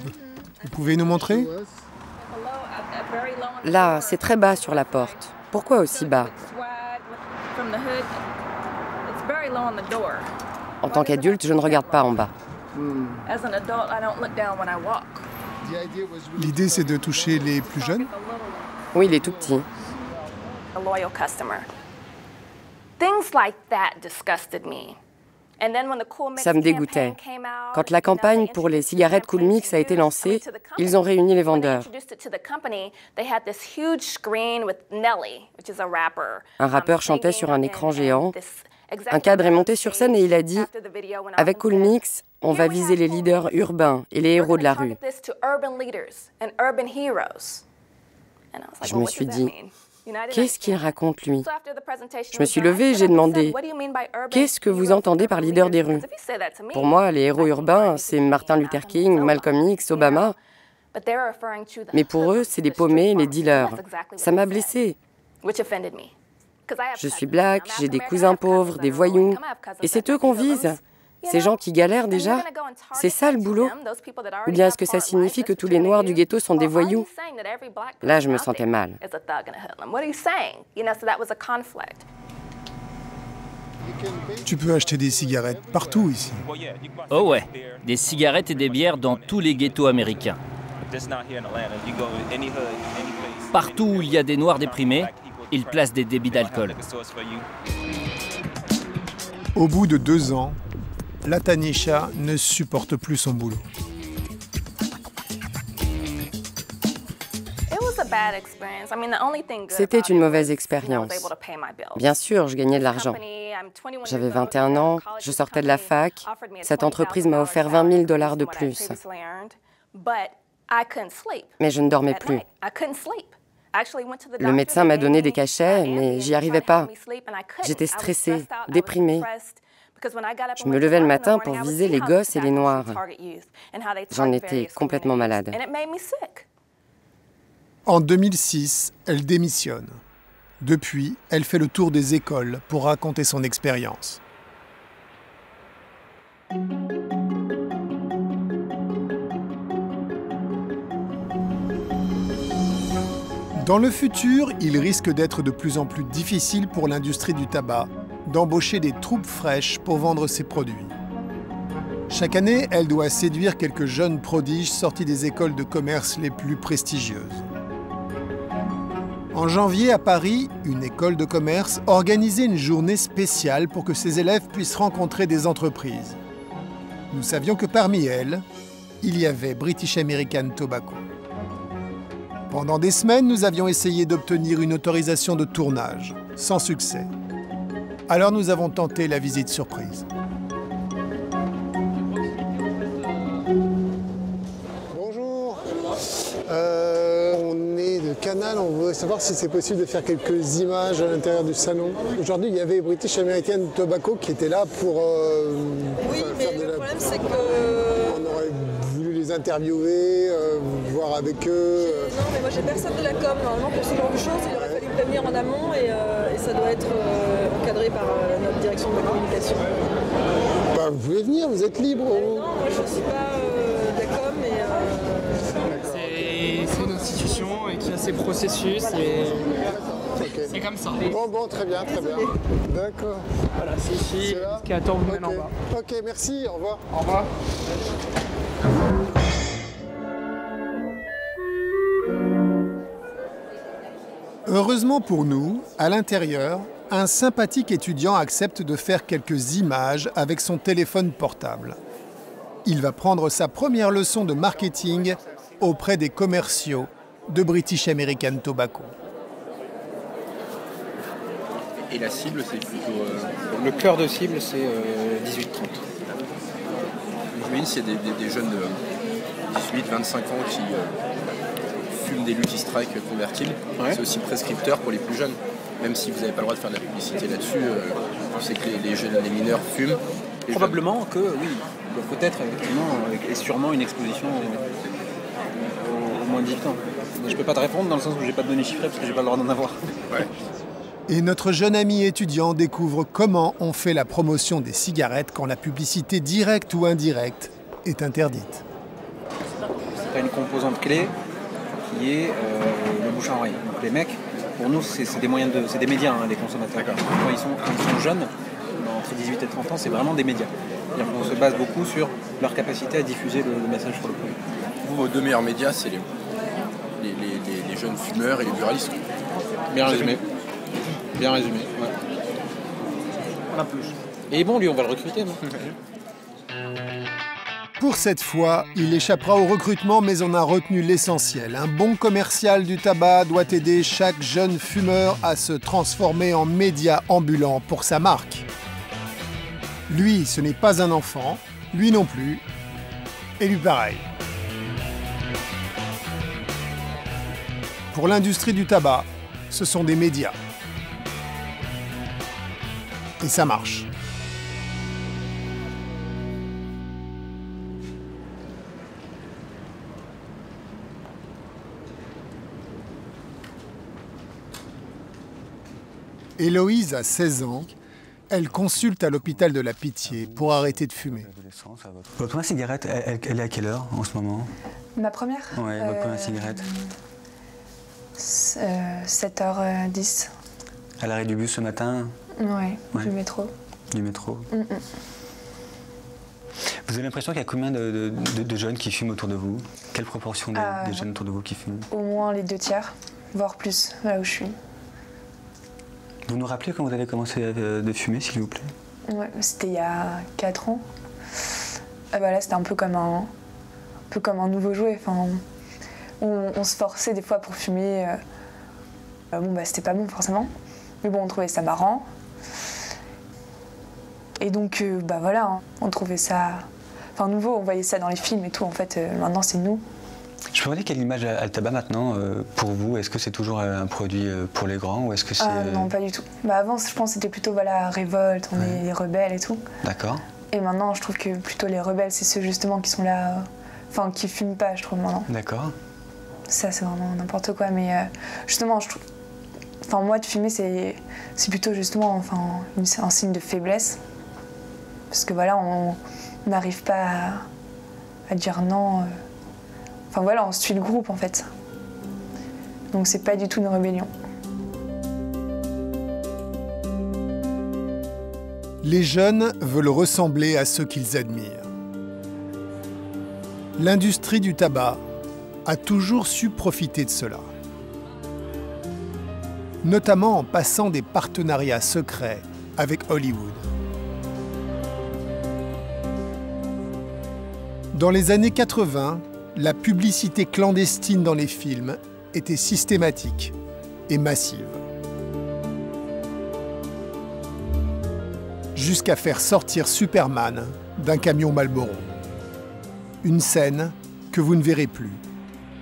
Vous pouvez nous montrer? Là, c'est très bas sur la porte. Pourquoi aussi bas? En tant qu'adulte, je ne regarde pas en bas. L'idée, c'est de toucher les plus jeunes? Oui, les tout petits. Things like that disgusted me. Ça me dégoûtait. Quand la campagne pour les cigarettes Cool Mix a été lancée, ils ont réuni les vendeurs. Un rappeur chantait sur un écran géant. Un cadre est monté sur scène et il a dit « Avec Cool Mix, on va viser les leaders urbains et les héros de la rue. » Je me suis dit « Qu'est-ce qu'il raconte, lui ?» Je me suis levée et j'ai demandé « Qu'est-ce que vous entendez par leader des rues ?» Pour moi, les héros urbains, c'est Martin Luther King, Malcolm X, Obama. Mais pour eux, c'est les paumés, les dealers. Ça m'a blessée. Je suis black, j'ai des cousins pauvres, des voyous. Et c'est eux qu'on vise. Ces gens qui galèrent déjà. C'est ça le boulot? Ou bien est-ce que ça signifie que tous les noirs du ghetto sont des voyous? Là, je me sentais mal. Tu peux acheter des cigarettes partout ici. Oh ouais, des cigarettes et des bières dans tous les ghettos américains. Partout où il y a des noirs déprimés, ils placent des débits d'alcool. Au bout de 2 ans, la Tanisha ne supporte plus son boulot. C'était une mauvaise expérience. Bien sûr, je gagnais de l'argent. J'avais 21 ans, je sortais de la fac. Cette entreprise m'a offert $20 000 de plus. Mais je ne dormais plus. Le médecin m'a donné des cachets, mais j'y arrivais pas. J'étais stressée, déprimée. Je me levais le matin pour viser les gosses et les noirs. J'en étais complètement malade. En 2006, elle démissionne. Depuis, elle fait le tour des écoles pour raconter son expérience. Dans le futur, il risque d'être de plus en plus difficile pour l'industrie du tabac d'embaucher des troupes fraîches pour vendre ses produits. Chaque année, elle doit séduire quelques jeunes prodiges sortis des écoles de commerce les plus prestigieuses. En janvier, à Paris, une école de commerce organisait une journée spéciale pour que ses élèves puissent rencontrer des entreprises. Nous savions que parmi elles, il y avait British American Tobacco. Pendant des semaines, nous avions essayé d'obtenir une autorisation de tournage, sans succès. Alors nous avons tenté la visite surprise. Bonjour. On est de Canal, on veut savoir si c'est possible de faire quelques images à l'intérieur du salon. Aujourd'hui, il y avait British American Tobacco qui était là pour faire de la... problème, c'est que... On aurait voulu les interviewer, voir avec eux. Non, mais moi j'ai personne de la com. Normalement, pour ce genre de choses, il aurait fallu prévenir en amont et ça doit être encadré par notre direction de la communication. Bah, vous pouvez venir, vous êtes libre. Non, moi je ne suis pas de la com, mais... C'est une institution qui a ses processus et c'est comme ça. Bon, très bien, très bien. D'accord. Voilà, c'est ici qui attend vous mène en bas. Ok, merci, au revoir. Au revoir. Heureusement pour nous, à l'intérieur, un sympathique étudiant accepte de faire quelques images avec son téléphone portable. Il va prendre sa première leçon de marketing auprès des commerciaux de British American Tobacco. Et la cible, c'est plutôt... Le cœur de cible, c'est 18-30. J'imagine c'est des jeunes de 18-25 ans qui fument des Lucky Strike convertibles. Ouais. C'est aussi prescripteur pour les plus jeunes. Même si vous n'avez pas le droit de faire de la publicité là-dessus, je sais que les jeunes, les mineurs fument. Probablement que, oui, peut-être effectivement, et sûrement une exposition au moins de 18 ans. Mais je ne peux pas te répondre dans le sens où je n'ai pas de données chiffrées parce que je n'ai pas le droit d'en avoir. Ouais. Et notre jeune ami étudiant découvre comment on fait la promotion des cigarettes quand la publicité directe ou indirecte est interdite. Tu as une composante clé qui est le bouche à oreille. Donc les mecs, pour nous, c'est des moyens c'est des médias, hein, les consommateurs. Quand ils sont jeunes, entre 18 et 30 ans, c'est vraiment des médias. On se base beaucoup sur leur capacité à diffuser le message sur le produit. Vos deux meilleurs médias, c'est les jeunes fumeurs et les buralistes. Bien résumé. Bien résumé, ouais. Pas plus. Et bon, lui, on va le recruter, non? Pour cette fois, il échappera au recrutement, mais on a retenu l'essentiel. Un bon commercial du tabac doit aider chaque jeune fumeur à se transformer en média ambulant pour sa marque. Lui, ce n'est pas un enfant, lui non plus, et lui pareil. Pour l'industrie du tabac, ce sont des médias. Et ça marche. Héloïse a 16 ans. Elle consulte à l'hôpital de la Pitié pour arrêter de fumer. Votre première cigarette, elle est à quelle heure en ce moment? Ma première? Oui, votre première cigarette. 7h10. À l'arrêt du bus ce matin? Ouais, du métro. Du métro. Vous avez l'impression qu'il y a combien de jeunes qui fument autour de vous? Quelle proportion des jeunes autour de vous qui fument? Au moins les 2/3, voire plus, là où je suis. Vous nous rappelez quand vous avez commencé de fumer, s'il vous plaît? Ouais, c'était il y a 4 ans. Là, c'était un peu comme un nouveau jouet. Enfin, on se forçait des fois pour fumer. C'était pas bon forcément. Mais bon, on trouvait ça marrant. Et donc, on trouvait ça nouveau. On voyait ça dans les films et tout. En fait, maintenant, c'est nous. Je peux vous demander quelle image a le tabac maintenant pour vous? Est-ce que c'est toujours un produit pour les grands ou est-ce que c'est... Non, pas du tout. Avant, je pense que c'était plutôt révolte, on est les rebelles et tout. D'accord. Et maintenant, je trouve que plutôt les rebelles, c'est ceux justement qui sont là, qui fument pas, je trouve, maintenant. D'accord. Ça, c'est vraiment n'importe quoi, mais justement, je trouve... moi, de fumer, c'est plutôt justement un signe de faiblesse. Parce que on n'arrive pas à dire non... on suit le groupe en fait. Donc c'est pas du tout une rébellion. Les jeunes veulent ressembler à ceux qu'ils admirent. L'industrie du tabac a toujours su profiter de cela. Notamment en passant des partenariats secrets avec Hollywood. Dans les années 80, la publicité clandestine dans les films était systématique et massive. Jusqu'à faire sortir Superman d'un camion Marlboro. Une scène que vous ne verrez plus.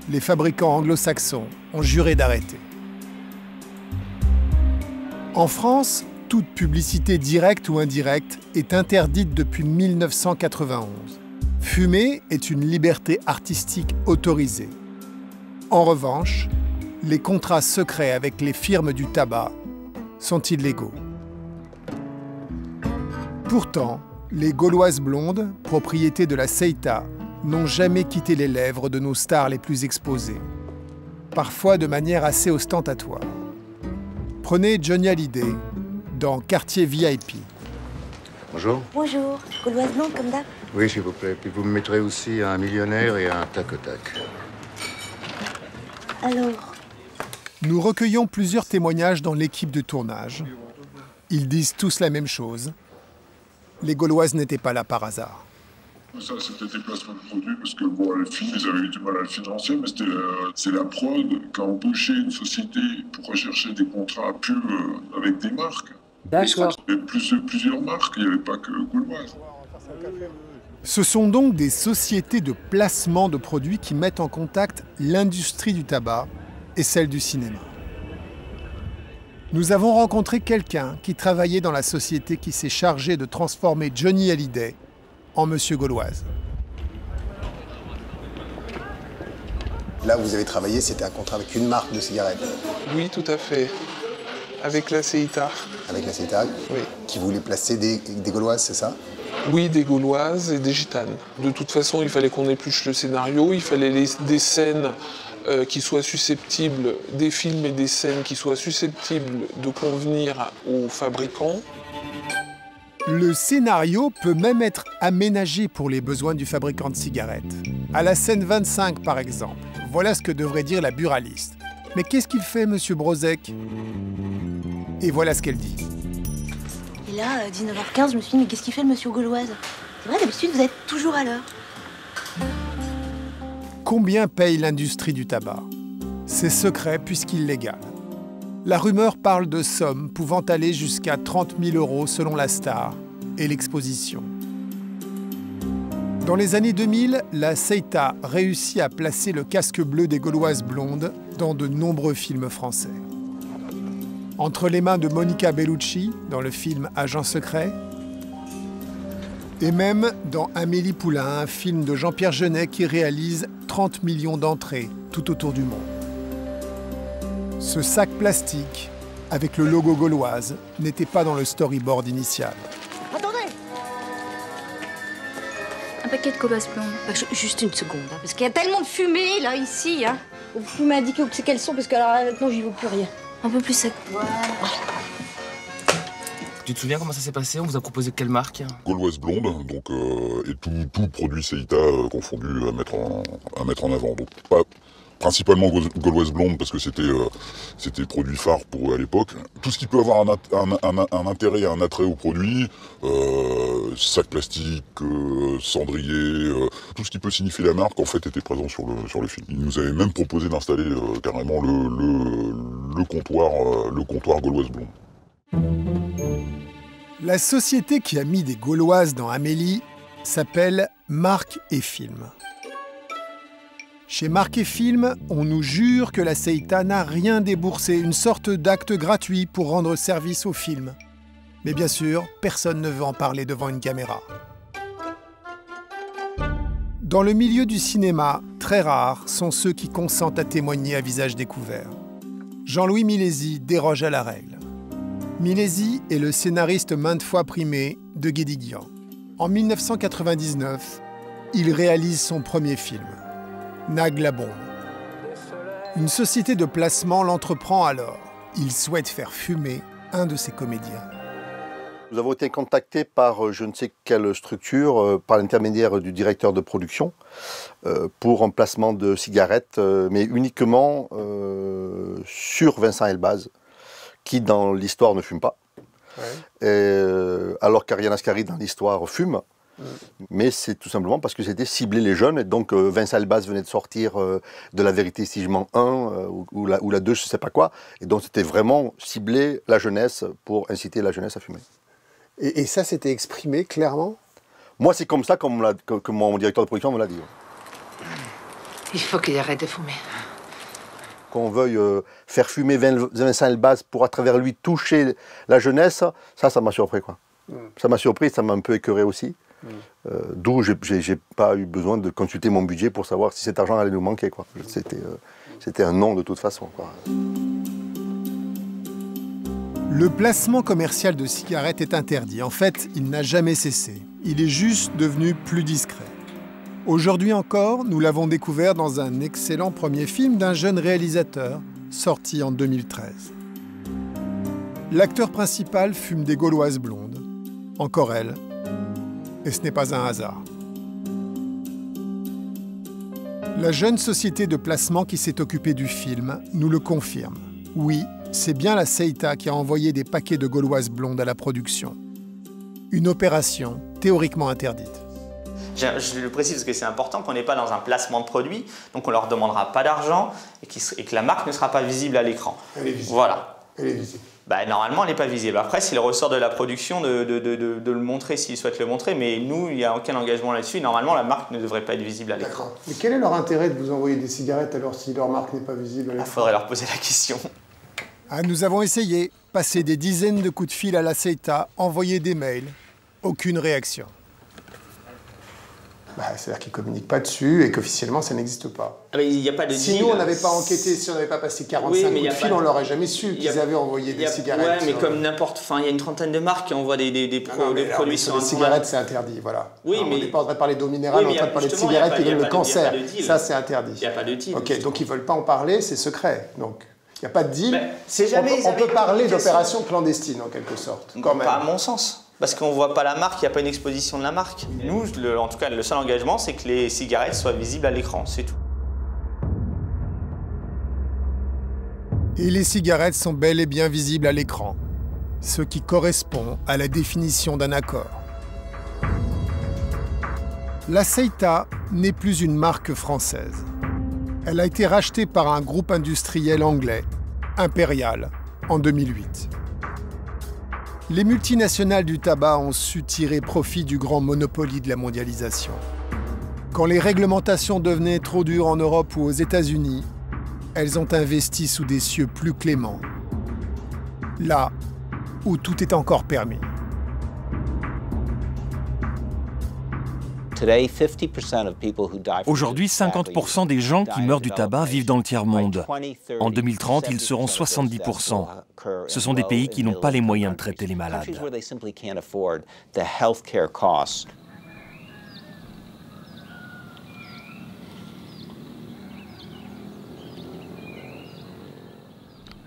Les fabricants anglo-saxons ont juré d'arrêter. En France, toute publicité directe ou indirecte est interdite depuis 1991. Fumer est une liberté artistique autorisée. En revanche, les contrats secrets avec les firmes du tabac sont illégaux. Pourtant, les Gauloises blondes, propriété de la Seita, n'ont jamais quitté les lèvres de nos stars les plus exposées, parfois de manière assez ostentatoire. Prenez Johnny Hallyday dans Quartier VIP. Bonjour. Bonjour. Gauloise blonde comme d'hab? Oui, s'il vous plaît. Puis vous me mettrez aussi un millionnaire et un tac-au-tac. Alors? Nous recueillons plusieurs témoignages dans l'équipe de tournage. Ils disent tous la même chose. Les Gauloises n'étaient pas là par hasard. Ça, c'était des placements de produits parce que le film, ils avaient eu du mal à le financer, mais c'est la prod qui a embauché une société pour rechercher des contrats pubs avec des marques. D'accord. Il y avait plusieurs marques, il n'y avait pas que Gauloises. Ce sont donc des sociétés de placement de produits qui mettent en contact l'industrie du tabac et celle du cinéma. Nous avons rencontré quelqu'un qui travaillait dans la société qui s'est chargée de transformer Johnny Hallyday en Monsieur Gauloise. Là où vous avez travaillé, c'était un contrat avec une marque de cigarettes. Oui, tout à fait. Avec la Seita. Avec la Seita? Oui. Qui voulait placer des Gauloises, c'est ça? Oui, des Gauloises et des Gitanes. De toute façon, il fallait qu'on épluche le scénario, il fallait des scènes qui soient susceptibles, des films et des scènes qui soient susceptibles de convenir aux fabricants. Le scénario peut même être aménagé pour les besoins du fabricant de cigarettes. À la scène 25, par exemple, voilà ce que devrait dire la buraliste. Mais qu'est-ce qu'il fait, Monsieur Brozek? Et voilà ce qu'elle dit. Et là, 19h15, je me suis dit, mais qu'est-ce qu'il fait le monsieur Gauloise? C'est vrai, d'habitude, vous êtes toujours à l'heure. Combien paye l'industrie du tabac? C'est secret puisqu'il est légal. La rumeur parle de sommes pouvant aller jusqu'à 30 000 € selon la star et l'exposition. Dans les années 2000, la Seita réussit à placer le casque bleu des Gauloises blondes dans de nombreux films français. Entre les mains de Monica Bellucci dans le film Agent secret, et même dans Amélie Poulain, un film de Jean-Pierre Jeunet qui réalise 30 millions d'entrées tout autour du monde. Ce sac plastique, avec le logo Gauloise, n'était pas dans le storyboard initial. Attendez! Un paquet de Gauloises blondes. Juste une seconde, hein, parce qu'il y a tellement de fumée, là, ici. Hein. Vous pouvez m'indiquer où c'est qu'elles sont, parce que alors maintenant, j'y vois plus rien. Un peu plus sec. Voilà. Tu te souviens comment ça s'est passé? On vous a proposé quelle marque? Gauloise blonde, donc, et tout produit Seita confondu à mettre en avant. Donc, pas principalement Gauloise blonde parce que c'était le produit phare pour eux à l'époque. Tout ce qui peut avoir un intérêt et un attrait au produit, sac plastique, cendrier, tout ce qui peut signifier la marque en fait était présent sur le film. Ils nous avaient même proposé d'installer carrément le comptoir Gauloise blonde. La société qui a mis des Gauloises dans Amélie s'appelle Marque et Film. Chez Marque et Film, on nous jure que la Seita n'a rien déboursé, une sorte d'acte gratuit pour rendre service au film. Mais bien sûr, personne ne veut en parler devant une caméra. Dans le milieu du cinéma, très rares sont ceux qui consentent à témoigner à visage découvert. Jean-Louis Milesi déroge à la règle. Milesi est le scénariste maintes fois primé de Guédiguian. En 1999, il réalise son premier film, Nag la bombe. Une société de placement l'entreprend alors. Il souhaite faire fumer un de ses comédiens. Nous avons été contactés par je ne sais quelle structure, par l'intermédiaire du directeur de production, pour un placement de cigarettes, mais uniquement sur Vincent Elbaz, qui dans l'histoire ne fume pas, alors qu'Ariane Ascari dans l'histoire fume. Mais c'est tout simplement parce que c'était cibler les jeunes. Et donc Vincent Elbaz venait de sortir de La Vérité si je mens 1 ou la 2, je ne sais pas quoi. Et donc c'était vraiment cibler la jeunesse pour inciter la jeunesse à fumer. Et ça, c'était exprimé clairement? Moi, c'est comme ça que mon directeur de production me l'a dit. Il faut qu'il arrête de fumer. Qu'on veuille faire fumer Vincent Elbaz pour à travers lui toucher la jeunesse, ça m'a surpris, quoi. Ça m'a surpris, ça m'a un peu écœuré aussi. D'où j'ai pas eu besoin de consulter mon budget pour savoir si cet argent allait nous manquer, quoi. C'était un non de toute façon, quoi. Le placement commercial de cigarettes est interdit. En fait, il n'a jamais cessé. Il est juste devenu plus discret. Aujourd'hui encore, nous l'avons découvert dans un excellent premier film d'un jeune réalisateur, sorti en 2013. L'acteur principal fume des Gauloises blondes. Encore elle. Et ce n'est pas un hasard. La jeune société de placement qui s'est occupée du film nous le confirme. Oui, c'est bien la Seita qui a envoyé des paquets de Gauloises blondes à la production. Une opération théoriquement interdite. Je le précise parce que c'est important qu'on n'est pas dans un placement de produit, donc on ne leur demandera pas d'argent et que la marque ne sera pas visible à l'écran. Elle est visible. Voilà. Elle est visible. Bah, normalement, elle n'est pas visible. Après, c'est le ressort de la production de le montrer s'ils souhaitent le montrer, mais nous, il n'y a aucun engagement là-dessus. Normalement, la marque ne devrait pas être visible à l'écran. Mais quel est leur intérêt de vous envoyer des cigarettes alors si leur marque n'est pas visible à l'écran? Il faudrait leur poser la question. Ah, nous avons essayé. Passer des dizaines de coups de fil à la Seita, envoyer des mails. Aucune réaction. C'est-à-dire qu'ils ne communiquent pas dessus et qu'officiellement, ça n'existe pas. Ah, il n'y a pas de si nous, on n'avait pas enquêté, si on n'avait pas passé 45 coups de fil, on l'aurait jamais su qu'ils avaient envoyé des cigarettes. Ouais, mais comme n'importe... Enfin, il y a une trentaine de marques qui envoient des produits sur les cigarettes, c'est interdit, voilà. Oui, alors, mais... On n'est pas en train de parler d'eau minérale, on est en train de parler de cigarettes qui donnent le cancer. Ça, c'est interdit. Il n'y a pas de deal. Ok, donc ils ne veulent pas en parler, c'est secret. Donc, il n'y a pas de deal. Mais on peut parler d'opération clandestine, en quelque sorte. Quand même. Pas à mon sens. Parce qu'on ne voit pas la marque, il n'y a pas une exposition de la marque. Nous, en tout cas, le seul engagement, c'est que les cigarettes soient visibles à l'écran, c'est tout. Et les cigarettes sont bel et bien visibles à l'écran. ce qui correspond à la définition d'un accord. La Seita n'est plus une marque française. Elle a été rachetée par un groupe industriel anglais, Imperial, en 2008. Les multinationales du tabac ont su tirer profit du grand monopole de la mondialisation. Quand les réglementations devenaient trop dures en Europe ou aux États-Unis, elles ont investi sous des cieux plus cléments, là où tout est encore permis. Aujourd'hui, 50% des gens qui meurent du tabac vivent dans le tiers-monde. En 2030, ils seront 70%. Ce sont des pays qui n'ont pas les moyens de traiter les malades.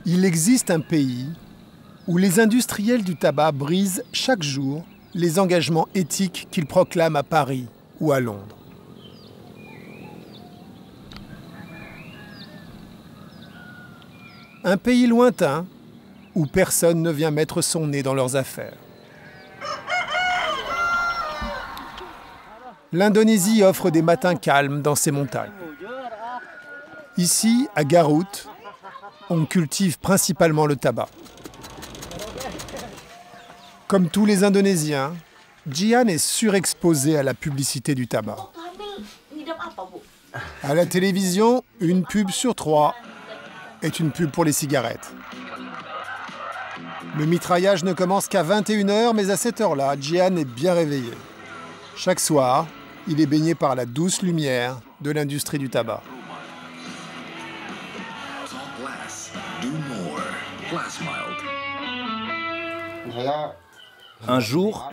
Il existe un pays où les industriels du tabac brisent chaque jour les engagements éthiques qu'ils proclament à Paris ou à Londres. Un pays lointain où personne ne vient mettre son nez dans leurs affaires. L'Indonésie offre des matins calmes dans ses montagnes. Ici, à Garut, on cultive principalement le tabac. Comme tous les Indonésiens, Jian est surexposé à la publicité du tabac. À la télévision, une pub sur 3 est une pub pour les cigarettes. Le mitraillage ne commence qu'à 21h, mais à cette heure-là, Jian est bien réveillé. Chaque soir, il est baigné par la douce lumière de l'industrie du tabac. Un jour,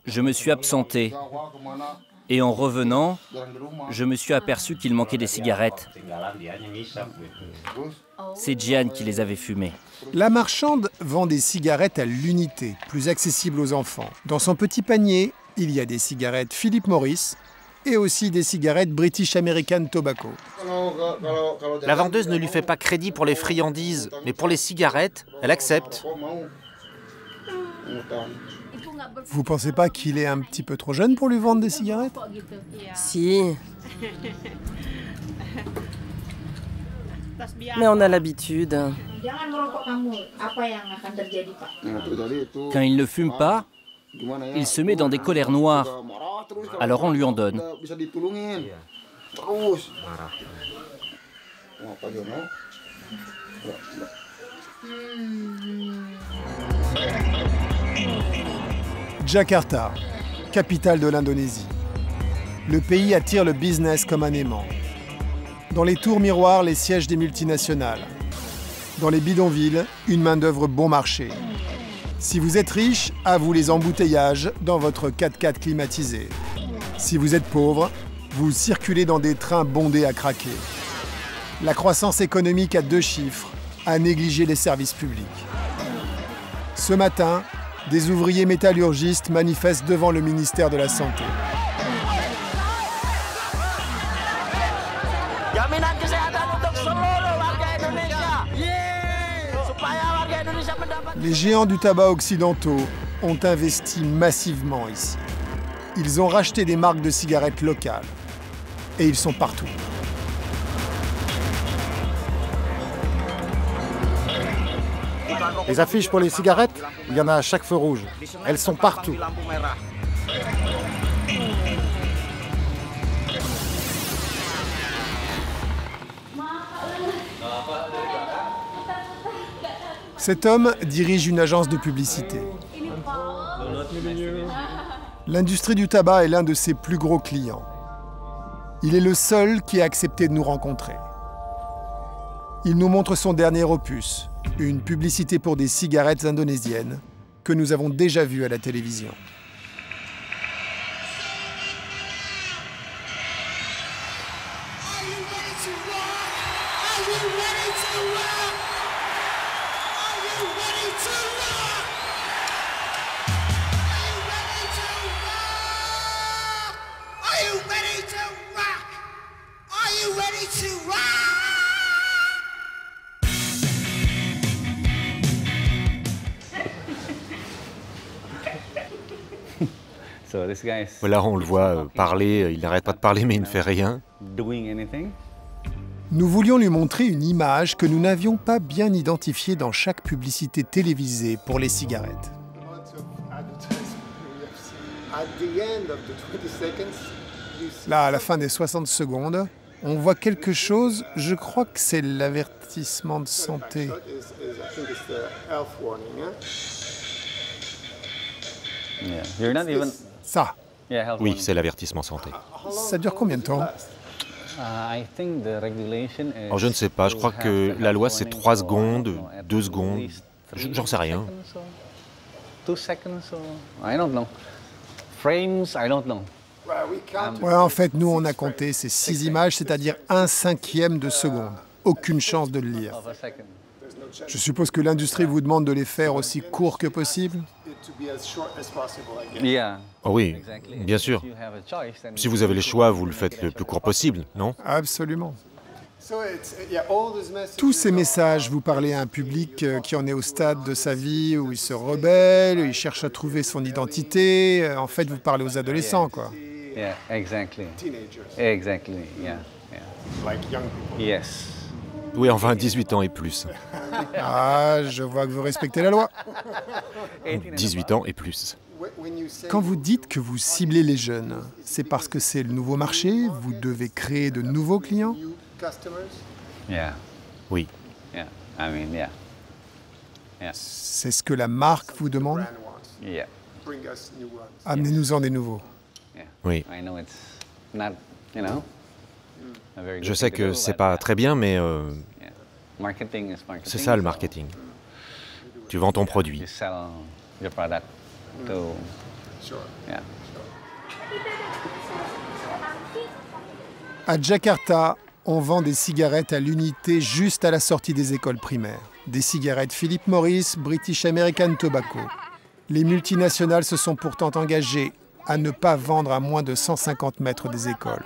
je me suis absenté. Et en revenant, je me suis aperçu qu'il manquait des cigarettes. C'est Jian qui les avait fumées. La marchande vend des cigarettes à l'unité, plus accessibles aux enfants. Dans son petit panier, il y a des cigarettes Philip Morris et aussi des cigarettes British American Tobacco. La vendeuse ne lui fait pas crédit pour les friandises, mais pour les cigarettes, elle accepte. Vous pensez pas qu'il est un petit peu trop jeune pour lui vendre des cigarettes? Si. Mais on a l'habitude. Quand il ne fume pas, il se met dans des colères noires. Alors on lui en donne. Jakarta, capitale de l'Indonésie. Le pays attire le business comme un aimant. Dans les tours miroirs, les sièges des multinationales. Dans les bidonvilles, une main-d'œuvre bon marché. Si vous êtes riche, à vous les embouteillages dans votre 4x4 climatisé. Si vous êtes pauvre, vous circulez dans des trains bondés à craquer. La croissance économique à 2 chiffres a négligé les services publics. Ce matin, des ouvriers métallurgistes manifestent devant le ministère de la Santé. Les géants du tabac occidentaux ont investi massivement ici. Ils ont racheté des marques de cigarettes locales. Et ils sont partout. Les affiches pour les cigarettes, il y en a à chaque feu rouge. Elles sont partout. Cet homme dirige une agence de publicité. L'industrie du tabac est l'un de ses plus gros clients. Il est le seul qui a accepté de nous rencontrer. Il nous montre son dernier opus, une publicité pour des cigarettes indonésiennes que nous avons déjà vues à la télévision. Voilà, on le voit parler, il n'arrête pas de parler mais il ne fait rien. Nous voulions lui montrer une image que nous n'avions pas bien identifiée dans chaque publicité télévisée pour les cigarettes. Là, à la fin des 60 secondes, on voit quelque chose, je crois que c'est l'avertissement de santé. Ça. Oui, c'est l'avertissement santé. Ça dure combien de temps? Alors, je ne sais pas, je crois que la loi c'est 3 secondes, 2 secondes, j'en sais rien. Ouais, en fait, nous, on a compté ces 6 images, c'est-à-dire 1/5 de seconde. Aucune chance de le lire. Je suppose que l'industrie vous demande de les faire aussi courts que possible? Oh oui, bien sûr. Si vous avez le choix, vous le faites le plus court possible, non? Absolument. Tous ces messages, vous parlez à un public qui en est au stade de sa vie où il se rebelle, il cherche à trouver son identité. En fait, vous parlez aux adolescents, quoi. Yeah, exactly. Exactly, yeah. Like young people. Yes. Oui, enfin 18 ans et plus. Ah, je vois que vous respectez la loi. 18 ans et plus. Quand vous dites que vous ciblez les jeunes, c'est parce que c'est le nouveau marché, vous devez créer de nouveaux clients? Yeah. Oui. Yeah. I mean, yeah. Yeah. C'est ce que la marque vous demande? Yeah. Amenez-nous-en des nouveaux. Oui. I know it's not, you know. Je sais que c'est pas très bien, mais c'est ça le marketing. Tu vends ton produit. À Jakarta, on vend des cigarettes à l'unité juste à la sortie des écoles primaires. Des cigarettes Philip Morris, British American Tobacco. Les multinationales se sont pourtant engagées à ne pas vendre à moins de 150 mètres des écoles.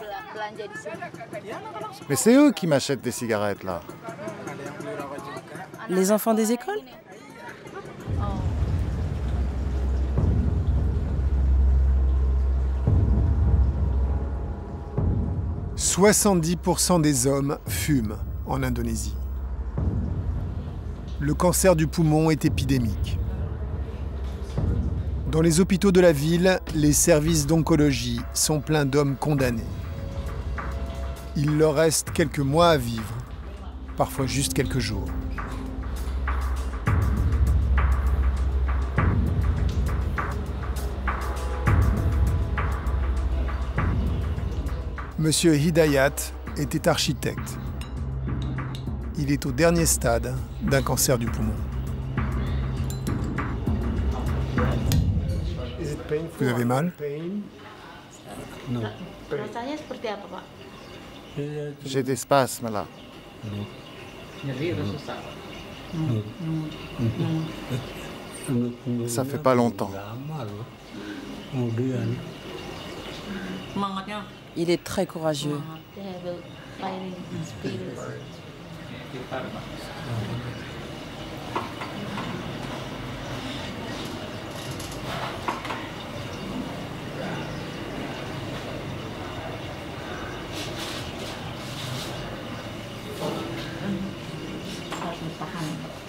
Mais c'est eux qui m'achètent des cigarettes, là. Les enfants des écoles? « 70% des hommes fument en Indonésie. Le cancer du poumon est épidémique. Dans les hôpitaux de la ville, les services d'oncologie sont pleins d'hommes condamnés. Il leur reste quelques mois à vivre, parfois juste quelques jours. Monsieur Hidayat était architecte. Il est au dernier stade d'un cancer du poumon. Vous avez mal? Non. J'ai des spasmes là. Ça fait pas longtemps. Il est très courageux.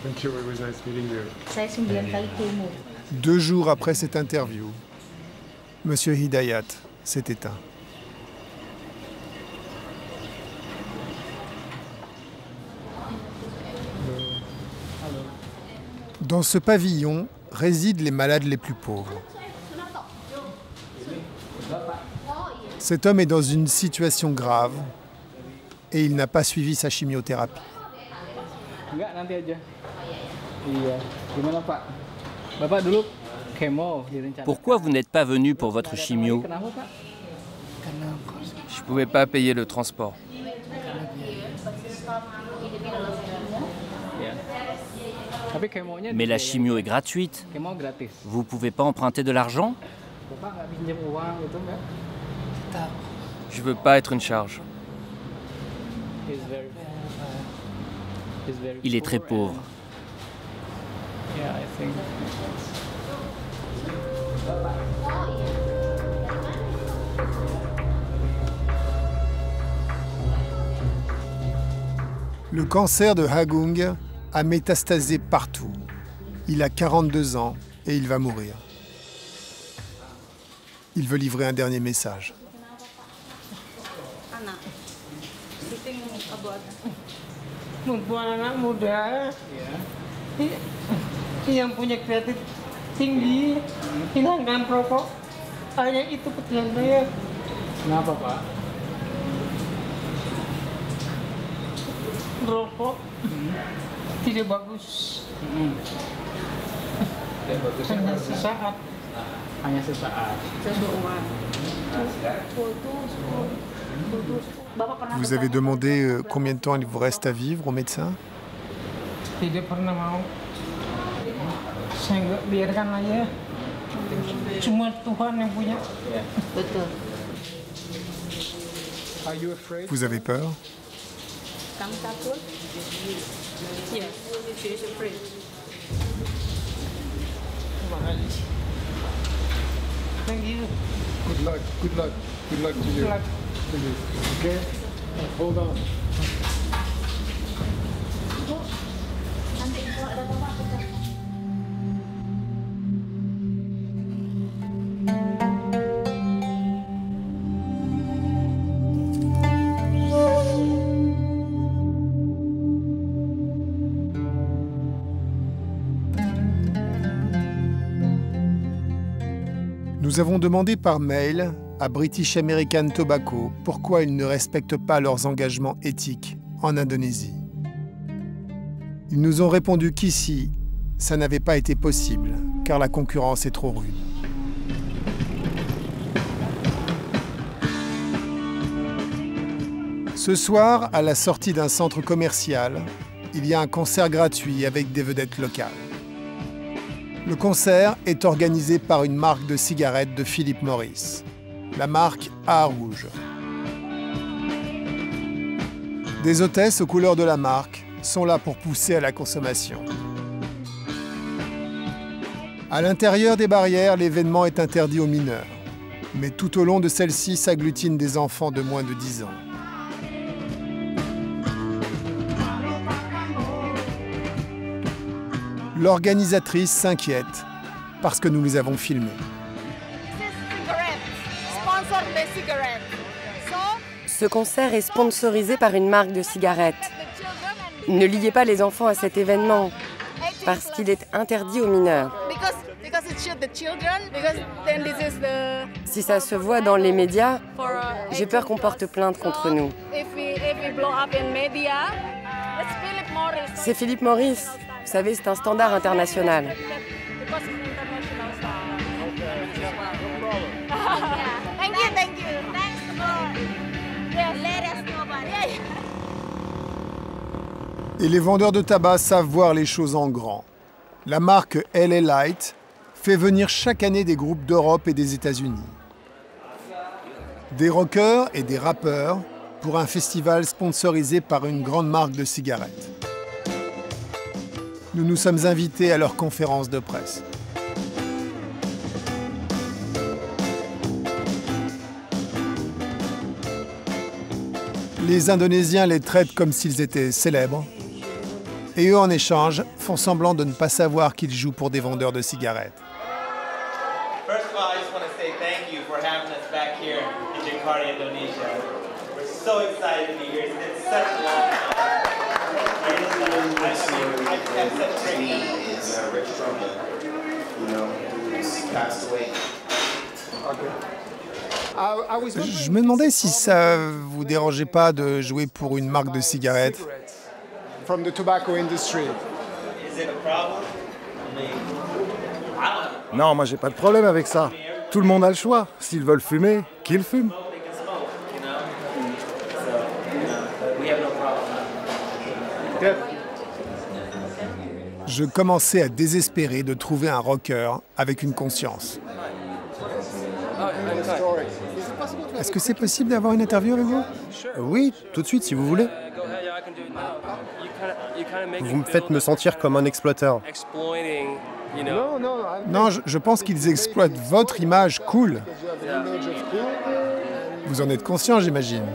Thank you, it was nice meeting you. 2 jours après cette interview, Monsieur Hidayat s'est éteint. Dans ce pavillon résident les malades les plus pauvres. Cet homme est dans une situation grave et il n'a pas suivi sa chimiothérapie. Pourquoi vous n'êtes pas venu pour votre chimio? Je pouvais pas payer le transport. Mais la chimio est gratuite. Vous pouvez pas emprunter de l'argent? Je veux pas être une charge. Il est très pauvre. Le cancer de Hagung a métastasé partout. Il a 42 ans et il va mourir. Il veut livrer un dernier message. Anak muda yang punya kreatif tinggi, hilangkan rokok, hanya itu pekerjaan saya. Kenapa, Pak? Rokok tidak bagus. Hanya sesaat. Hanya sesaat. Vous avez demandé combien de temps il vous reste à vivre au médecin? Tidak pernah mau. Saya nggak biarkan aja. Cuma Tuhan yang punya. Betul. Vous avez peur? Kamu takut? Yes, she is afraid. Thank you. Good luck, good luck, good luck to you. Good luck. Okay? Hold on. Nous avons demandé par mail à British American Tobacco pourquoi ils ne respectent pas leurs engagements éthiques en Indonésie. Ils nous ont répondu qu'ici, ça n'avait pas été possible, car la concurrence est trop rude. Ce soir, à la sortie d'un centre commercial, il y a un concert gratuit avec des vedettes locales. Le concert est organisé par une marque de cigarettes de Philip Morris, la marque A Rouge. Des hôtesses aux couleurs de la marque sont là pour pousser à la consommation. À l'intérieur des barrières, l'événement est interdit aux mineurs, mais tout au long de celle-ci s'agglutinent des enfants de moins de 10 ans. L'organisatrice s'inquiète parce que nous les avons filmés. Ce concert est sponsorisé par une marque de cigarettes. Ne liez pas les enfants à cet événement, parce qu'il est interdit aux mineurs. Si ça se voit dans les médias, j'ai peur qu'on porte plainte contre nous. C'est Philip Morris. Vous savez, c'est un standard international. Et les vendeurs de tabac savent voir les choses en grand. La marque LA Light fait venir chaque année des groupes d'Europe et des États-Unis. Des rockers et des rappeurs pour un festival sponsorisé par une grande marque de cigarettes. Nous nous sommes invités à leur conférence de presse. Les Indonésiens les traitent comme s'ils étaient célèbres. Et eux, en échange, font semblant de ne pas savoir qu'ils jouent pour des vendeurs de cigarettes. First of all, I just want to say thank you for having us back here in Jakarta, Indonesia. We're so excited to be here. It's been such a long time. I just have such great memories. Rich Drummond, you know, passed away. Je me demandais si ça vous dérangeait pas de jouer pour une marque de cigarettes. From the tobacco industry. Is it a problem? Non, moi j'ai pas de problème avec ça. Tout le monde a le choix. S'ils veulent fumer, qu'ils fument. Je commençais à désespérer de trouver un rocker avec une conscience. Est-ce que c'est possible d'avoir une interview avec vous? Oui, tout de suite si vous voulez. Vous me faites me sentir comme un exploiteur. Non, je pense qu'ils exploitent votre image cool. Vous en êtes conscient, j'imagine.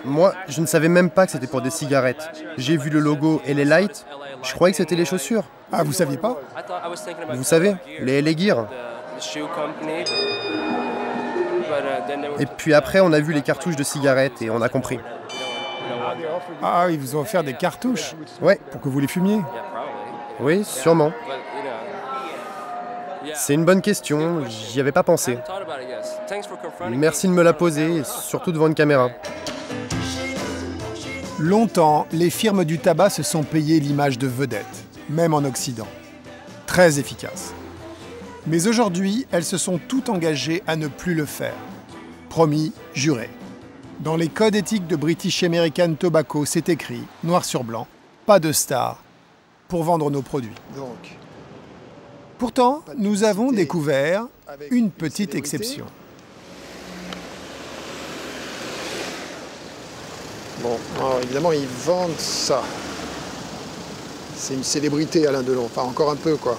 Moi, je ne savais même pas que c'était pour des cigarettes. J'ai vu le logo LA Light, je croyais que c'était les chaussures. Ah, vous saviez pas? Vous savez, les LA Gear. Et puis après, on a vu les cartouches de cigarettes et on a compris. Ah, ils vous ont offert des cartouches? Ouais. Pour que vous les fumiez? Oui, sûrement. C'est une bonne question, j'y avais pas pensé. Merci de me la poser, surtout devant une caméra. Longtemps, les firmes du tabac se sont payées l'image de vedettes, même en Occident. Très efficace. Mais aujourd'hui, elles se sont toutes engagées à ne plus le faire. Promis, juré. Dans les codes éthiques de British American Tobacco, c'est écrit, noir sur blanc, pas de stars pour vendre nos produits. Pourtant, nous avons découvert une petite exception. Bon, alors évidemment, ils vendent ça. C'est une célébrité, Alain Delon. Enfin, encore un peu, quoi.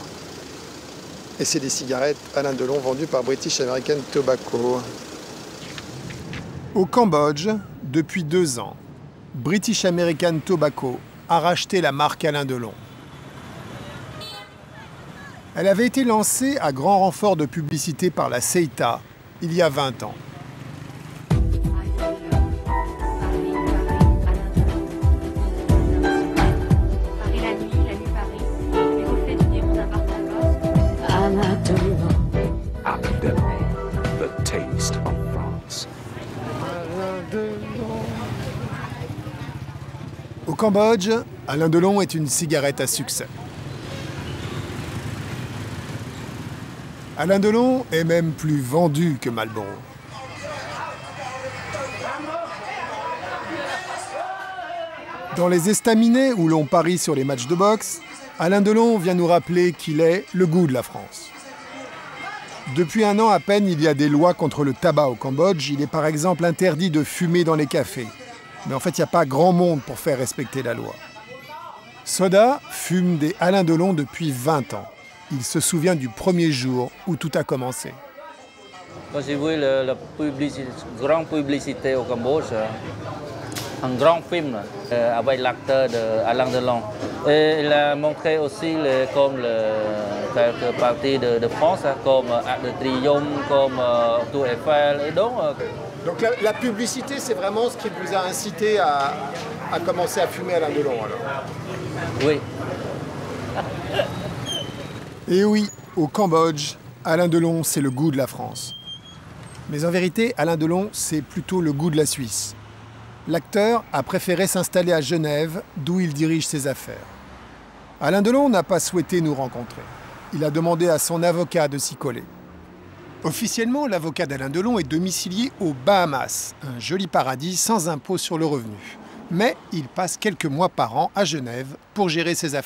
Et c'est des cigarettes Alain Delon vendues par British American Tobacco. Au Cambodge, depuis 2 ans, British American Tobacco a racheté la marque Alain Delon. Elle avait été lancée à grand renfort de publicité par la CETA il y a 20 ans. Au Cambodge, Alain Delon est une cigarette à succès. Alain Delon est même plus vendu que Marlboro. Dans les estaminets où l'on parie sur les matchs de boxe, Alain Delon vient nous rappeler qu'il est le goût de la France. Depuis 1 an à peine, il y a des lois contre le tabac au Cambodge. Il est par exemple interdit de fumer dans les cafés. Mais en fait, il n'y a pas grand monde pour faire respecter la loi. Soda fume des Alain Delon depuis 20 ans. Il se souvient du premier jour où tout a commencé. Quand j'ai vu la grande publicité au Cambodge, un grand film avec l'acteur Alain Delon. Et il a montré aussi quelques parties de France, comme Arc de Triomphe, comme Tour Eiffel. Et donc la publicité, c'est vraiment ce qui vous a incité à commencer à fumer Alain Delon, alors? Oui. Et oui, au Cambodge, Alain Delon, c'est le goût de la France. Mais en vérité, Alain Delon, c'est plutôt le goût de la Suisse. L'acteur a préféré s'installer à Genève, d'où il dirige ses affaires. Alain Delon n'a pas souhaité nous rencontrer. Il a demandé à son avocat de s'y coller. Officiellement, l'avocat d'Alain Delon est domicilié aux Bahamas, un joli paradis sans impôt sur le revenu. Mais il passe quelques mois par an à Genève pour gérer ses affaires.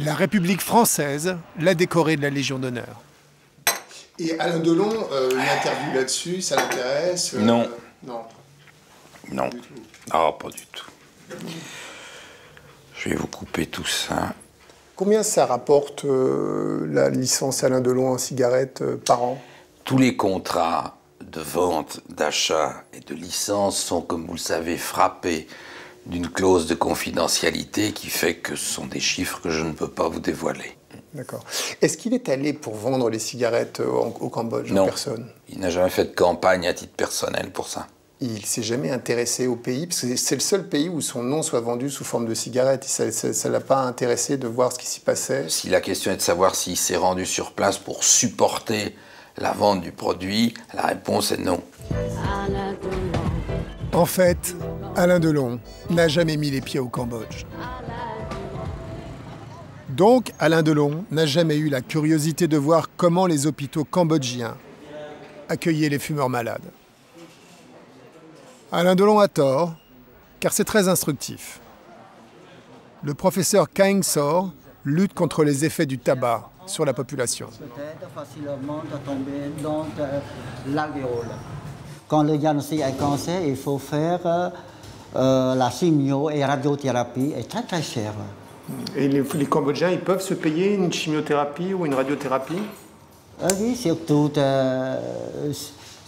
La République française l'a décoré de la Légion d'honneur. Et Alain Delon, une interview là-dessus, ça l'intéresse? Non. Non. Non. Ah, pas du tout. Je vais vous couper tout ça. Combien ça rapporte la licence Alain Delon en cigarettes par an? Tous les contrats de vente, d'achat et de licence sont, comme vous le savez, frappés d'une clause de confidentialité qui fait que ce sont des chiffres que je ne peux pas vous dévoiler. D'accord. Est-ce qu'il est allé pour vendre les cigarettes au Cambodge? Non. En personne? Il n'a jamais fait de campagne à titre personnel pour ça. Il ne s'est jamais intéressé au pays, parce que c'est le seul pays où son nom soit vendu sous forme de cigarette. Ça ne l'a pas intéressé de voir ce qui s'y passait? Si la question est de savoir s'il s'est rendu sur place pour supporter la vente du produit, la réponse est non. En fait, Alain Delon n'a jamais mis les pieds au Cambodge. Donc, Alain Delon n'a jamais eu la curiosité de voir comment les hôpitaux cambodgiens accueillaient les fumeurs malades. Alain Delon a tort, car c'est très instructif. Le professeur Kaing Sor lutte contre les effets du tabac sur la population. Quand le diagnostic est cancer, il faut faire la chimio et radiothérapie, est très très cher. Et les Cambodgiens, ils peuvent se payer une chimiothérapie ou une radiothérapie? Oui, surtout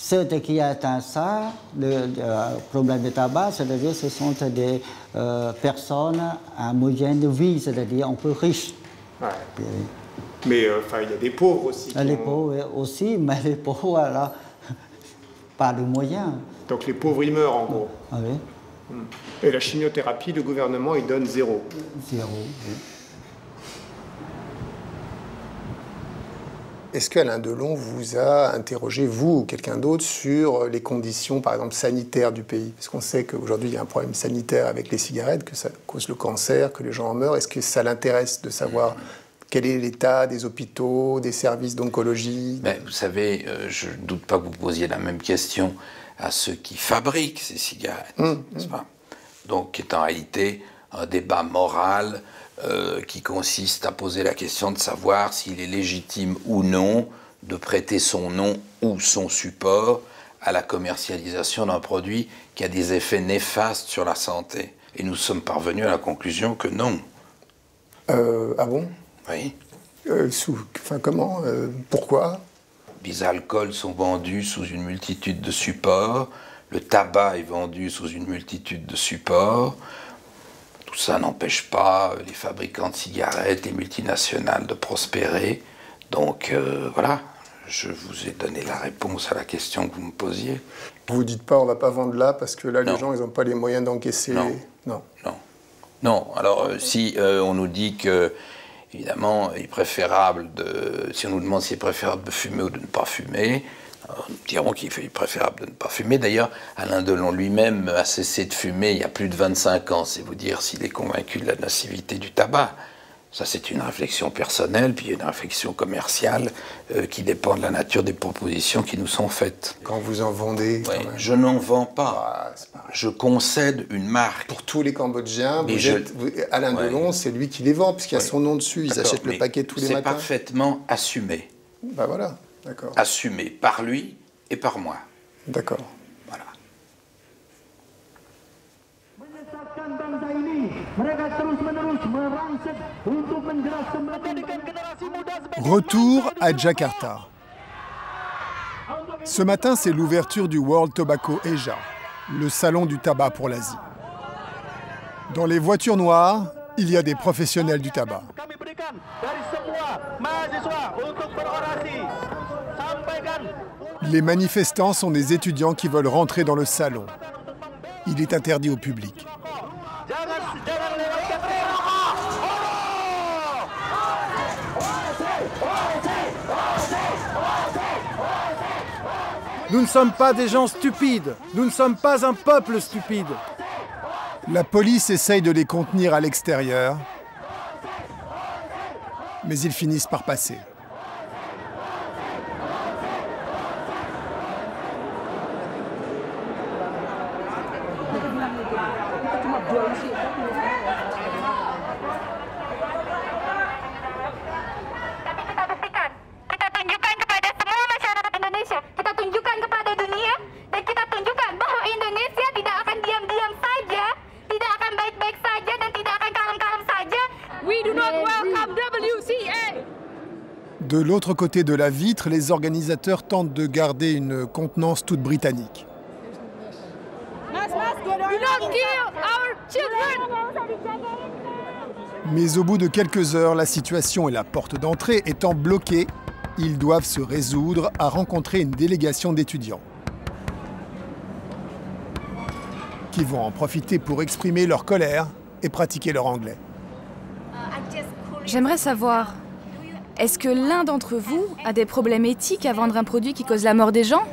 Ceux qui atteignent ça, le problème de tabac, c'est-à-dire ce sont des personnes à moyenne de vie, c'est-à-dire un peu riches. Ouais. Mais il y a des pauvres aussi. Les pauvres aussi, mais les pauvres, alors, pas de moyens. Donc les pauvres, ils meurent en gros. Ah oui. Et la chimiothérapie, le gouvernement, il donne 0. 0, oui. Est-ce qu'Alain Delon vous a interrogé, vous ou quelqu'un d'autre, sur les conditions, par exemple, sanitaires du pays? Parce qu'on sait qu'aujourd'hui, il y a un problème sanitaire avec les cigarettes, que ça cause le cancer, que les gens en meurent. Est-ce que ça l'intéresse de savoir quel est l'état des hôpitaux, des services d'oncologie? Vous savez, je ne doute pas que vous posiez la même question à ceux qui fabriquent ces cigarettes, n'est-ce pas? Donc, qui est en réalité un débat moral qui consiste à poser la question de savoir s'il est légitime ou non de prêter son nom ou son support à la commercialisation d'un produit qui a des effets néfastes sur la santé. Et nous sommes parvenus à la conclusion que non. Ah bon? Oui. Comment? Pourquoi? Les alcools sont vendus sous une multitude de supports, le tabac est vendu sous une multitude de supports. Tout ça n'empêche pas les fabricants de cigarettes, les multinationales de prospérer. Donc voilà, je vous ai donné la réponse à la question que vous me posiez. Vous ne dites pas on ne va pas vendre là parce que là les gens ils n'ont pas les moyens d'encaisser. Non. Alors si on nous dit que évidemment il est préférable si on nous demande s'il est préférable de fumer ou de ne pas fumer, nous dirons qu'il est préférable de ne pas fumer. D'ailleurs, Alain Delon lui-même a cessé de fumer il y a plus de 25 ans. C'est vous dire s'il est convaincu de la nocivité du tabac. Ça, c'est une réflexion personnelle, puis une réflexion commerciale qui dépend de la nature des propositions qui nous sont faites. Quand vous en vendez... Je n'en vends pas. Je concède une marque. Pour tous les Cambodgiens, Alain Delon, c'est lui qui les vend, puisqu'il y a son nom dessus. Ils achètent le paquet tous les matins. C'est parfaitement assumé. Ben voilà. D'accord. Assumé par lui et par moi. D'accord. Voilà. Retour à Jakarta. Ce matin, c'est l'ouverture du World Tobacco Asia, le salon du tabac pour l'Asie. Dans les voitures noires, il y a des professionnels du tabac. Les manifestants sont des étudiants qui veulent rentrer dans le salon. Il est interdit au public. Nous ne sommes pas des gens stupides. Nous ne sommes pas un peuple stupide. La police essaye de les contenir à l'extérieur, mais ils finissent par passer. De l'autre côté de la vitre, les organisateurs tentent de garder une contenance toute britannique. Mais au bout de quelques heures, la situation et la porte d'entrée étant bloquées, ils doivent se résoudre à rencontrer une délégation d'étudiants qui vont en profiter pour exprimer leur colère et pratiquer leur anglais. J'aimerais savoir, est-ce que l'un d'entre vous a des problèmes éthiques à vendre un produit qui cause la mort des gens?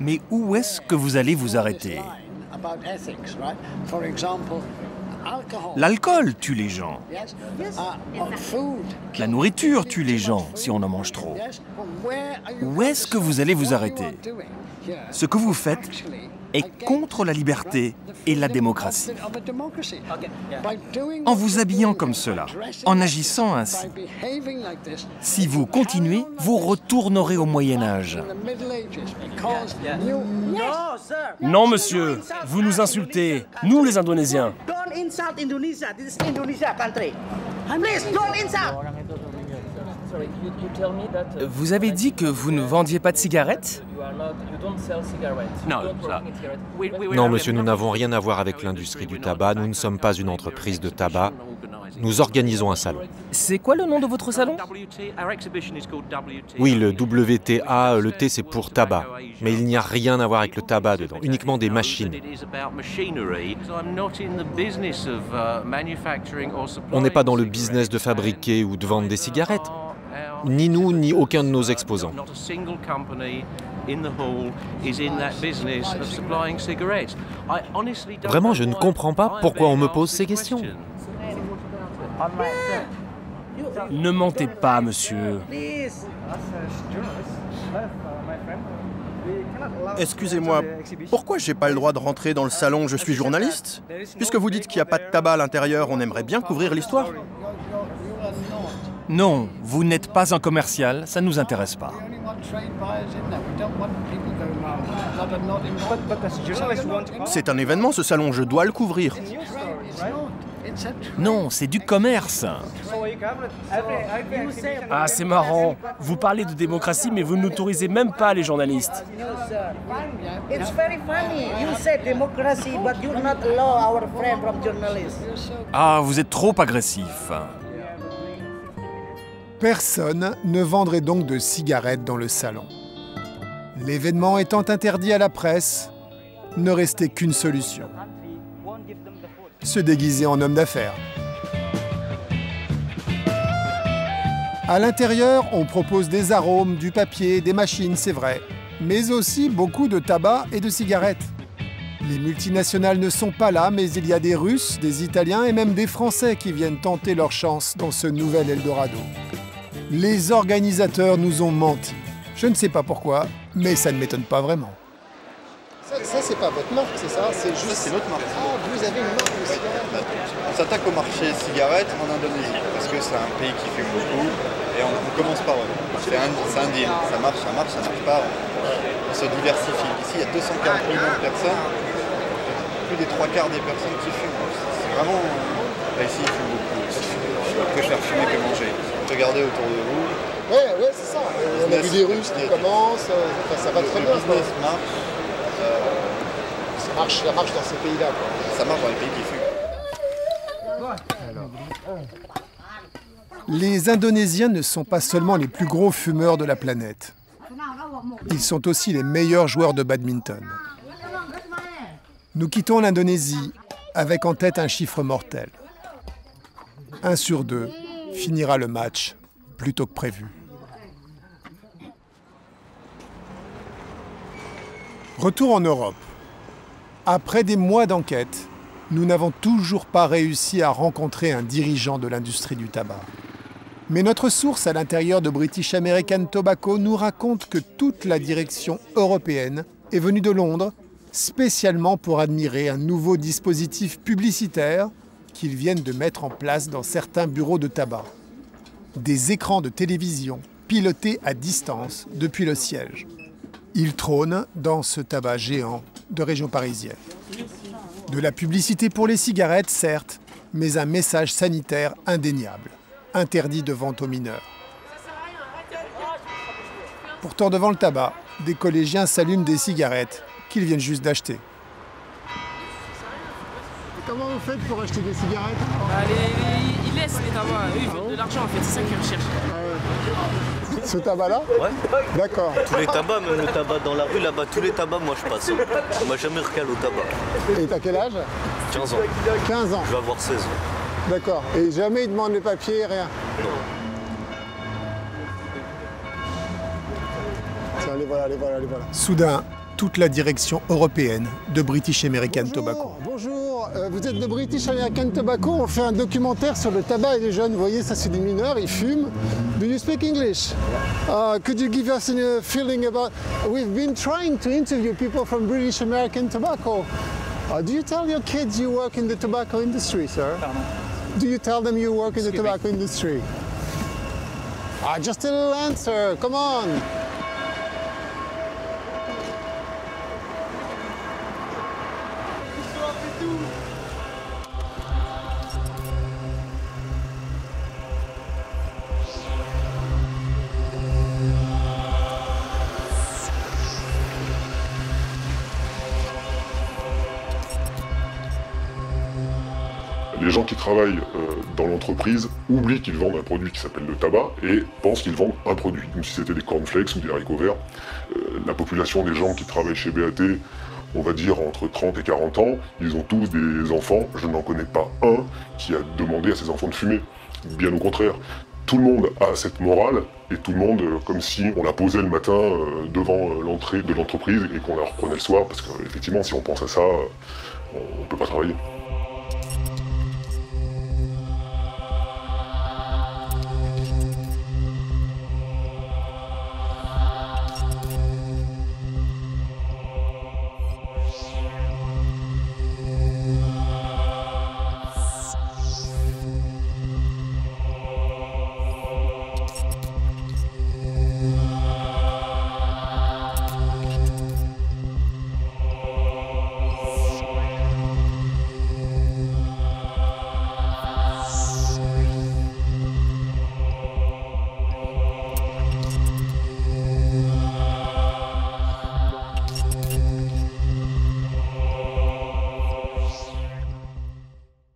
Mais où est-ce que vous allez vous arrêter? L'alcool tue les gens. La nourriture tue les gens si on en mange trop. Où est-ce que vous allez vous arrêter? Ce que vous faites est contre la liberté et la démocratie. En vous habillant comme cela, en agissant ainsi, si vous continuez, vous retournerez au Moyen-Âge. Non, monsieur, vous nous insultez, nous les Indonésiens. insult Indonesia. This is Indonesia country. Please don't insult. Vous avez dit que vous ne vendiez pas de cigarettes? Non, monsieur, nous n'avons rien à voir avec l'industrie du tabac. Nous ne sommes pas une entreprise de tabac. Nous organisons un salon. C'est quoi le nom de votre salon? Oui, le WTA, le T c'est pour tabac. Mais il n'y a rien à voir avec le tabac dedans, uniquement des machines. On n'est pas dans le business de fabriquer ou de vendre des cigarettes. Ni nous, ni aucun de nos exposants. Vraiment, je ne comprends pas pourquoi on me pose ces questions. Ne mentez pas, monsieur. Excusez-moi, pourquoi j'ai pas le droit de rentrer dans le salon? Je suis journaliste. Puisque vous dites qu'il n'y a pas de tabac à l'intérieur, on aimerait bien couvrir l'histoire. Non, vous n'êtes pas un commercial, ça ne nous intéresse pas. C'est un événement, ce salon, je dois le couvrir. Non, c'est du commerce. Ah, c'est marrant. Vous parlez de démocratie, mais vous n'autorisez même pas les journalistes. It's very funny. You say democracy, but you not allow our friend from journalists. Ah, vous êtes trop agressif. Personne ne vendrait donc de cigarettes dans le salon. L'événement étant interdit à la presse, ne restait qu'une solution. Se déguiser en homme d'affaires. À l'intérieur, on propose des arômes, du papier, des machines, c'est vrai, mais aussi beaucoup de tabac et de cigarettes. Les multinationales ne sont pas là, mais il y a des Russes, des Italiens et même des Français qui viennent tenter leur chance dans ce nouvel Eldorado. Les organisateurs nous ont menti. Je ne sais pas pourquoi, mais ça ne m'étonne pas vraiment. Ça c'est pas votre marque, c'est ça? C'est juste... Ça, c'est notre marque. Ah, vous avez une marque de cigarettes? On s'attaque au marché cigarettes en Indonésie, parce que c'est un pays qui fume beaucoup, et on commence par eux. C'est un deal, ça marche, ça marche pas, on se diversifie. Ici, il y a 240 millions de personnes, plus des 3/4 des personnes qui fument. C'est vraiment... Là, ici, ils fument beaucoup. Je préfère fumer que manger. Regardez autour de vous. Ouais, c'est ça. On a vu des Russes qui commencent, ça va très bien. Le business marche. Ça marche dans ces pays-là. Ça marche dans les pays qui fument. Les Indonésiens ne sont pas seulement les plus gros fumeurs de la planète. Ils sont aussi les meilleurs joueurs de badminton. Nous quittons l'Indonésie avec en tête un chiffre mortel. 1 sur 2 finira le match plus tôt que prévu. Retour en Europe. Après des mois d'enquête, nous n'avons toujours pas réussi à rencontrer un dirigeant de l'industrie du tabac. Mais notre source à l'intérieur de British American Tobacco nous raconte que toute la direction européenne est venue de Londres spécialement pour admirer un nouveau dispositif publicitaire qu'ils viennent de mettre en place dans certains bureaux de tabac. Des écrans de télévision pilotés à distance depuis le siège. Ils trônent dans ce tabac géant de région parisienne. De la publicité pour les cigarettes, certes, mais un message sanitaire indéniable. Interdit de vente aux mineurs. Pourtant, devant le tabac, des collégiens s'allument des cigarettes qu'ils viennent juste d'acheter. Comment vous faites pour acheter des cigarettes? Ils laissent les tabacs, eux ils veulent de l'argent en fait, c'est ça qu'ils recherchent. Ce tabac-là? Ouais. D'accord. Tous les tabacs, même le tabac dans la rue, là-bas, tous les tabacs, moi je passe. On m'a jamais recalé au tabac. Et t'as quel âge? 15 ans. 15 ans. Je vais avoir 16 ans. D'accord. Et jamais ils demandent les papiers, rien? Non. Tiens, les voilà. Soudain, toute la direction européenne de British American Tobacco. Bonjour, vous êtes de British American Tobacco, on fait un documentaire sur le tabac et les jeunes. Vous voyez, ça c'est des mineurs, ils fument. Do you speak English? Could you give us a feeling about... We've been trying to interview people from British American Tobacco. Do you tell your kids you work in the tobacco industry, sir? Pardon? Do you tell them you work in the tobacco industry? Just a little answer, come on! Les gens qui travaillent dans l'entreprise oublient qu'ils vendent un produit qui s'appelle le tabac et pensent qu'ils vendent un produit, comme si c'était des cornflakes ou des haricots verts. La population des gens qui travaillent chez BAT, on va dire entre 30 et 40 ans, ils ont tous des enfants. Je n'en connais pas un qui a demandé à ses enfants de fumer. Bien au contraire. Tout le monde a cette morale et tout le monde, comme si on la posait le matin devant l'entrée de l'entreprise et qu'on la reprenait le soir, parce qu'effectivement, si on pense à ça, on ne peut pas travailler.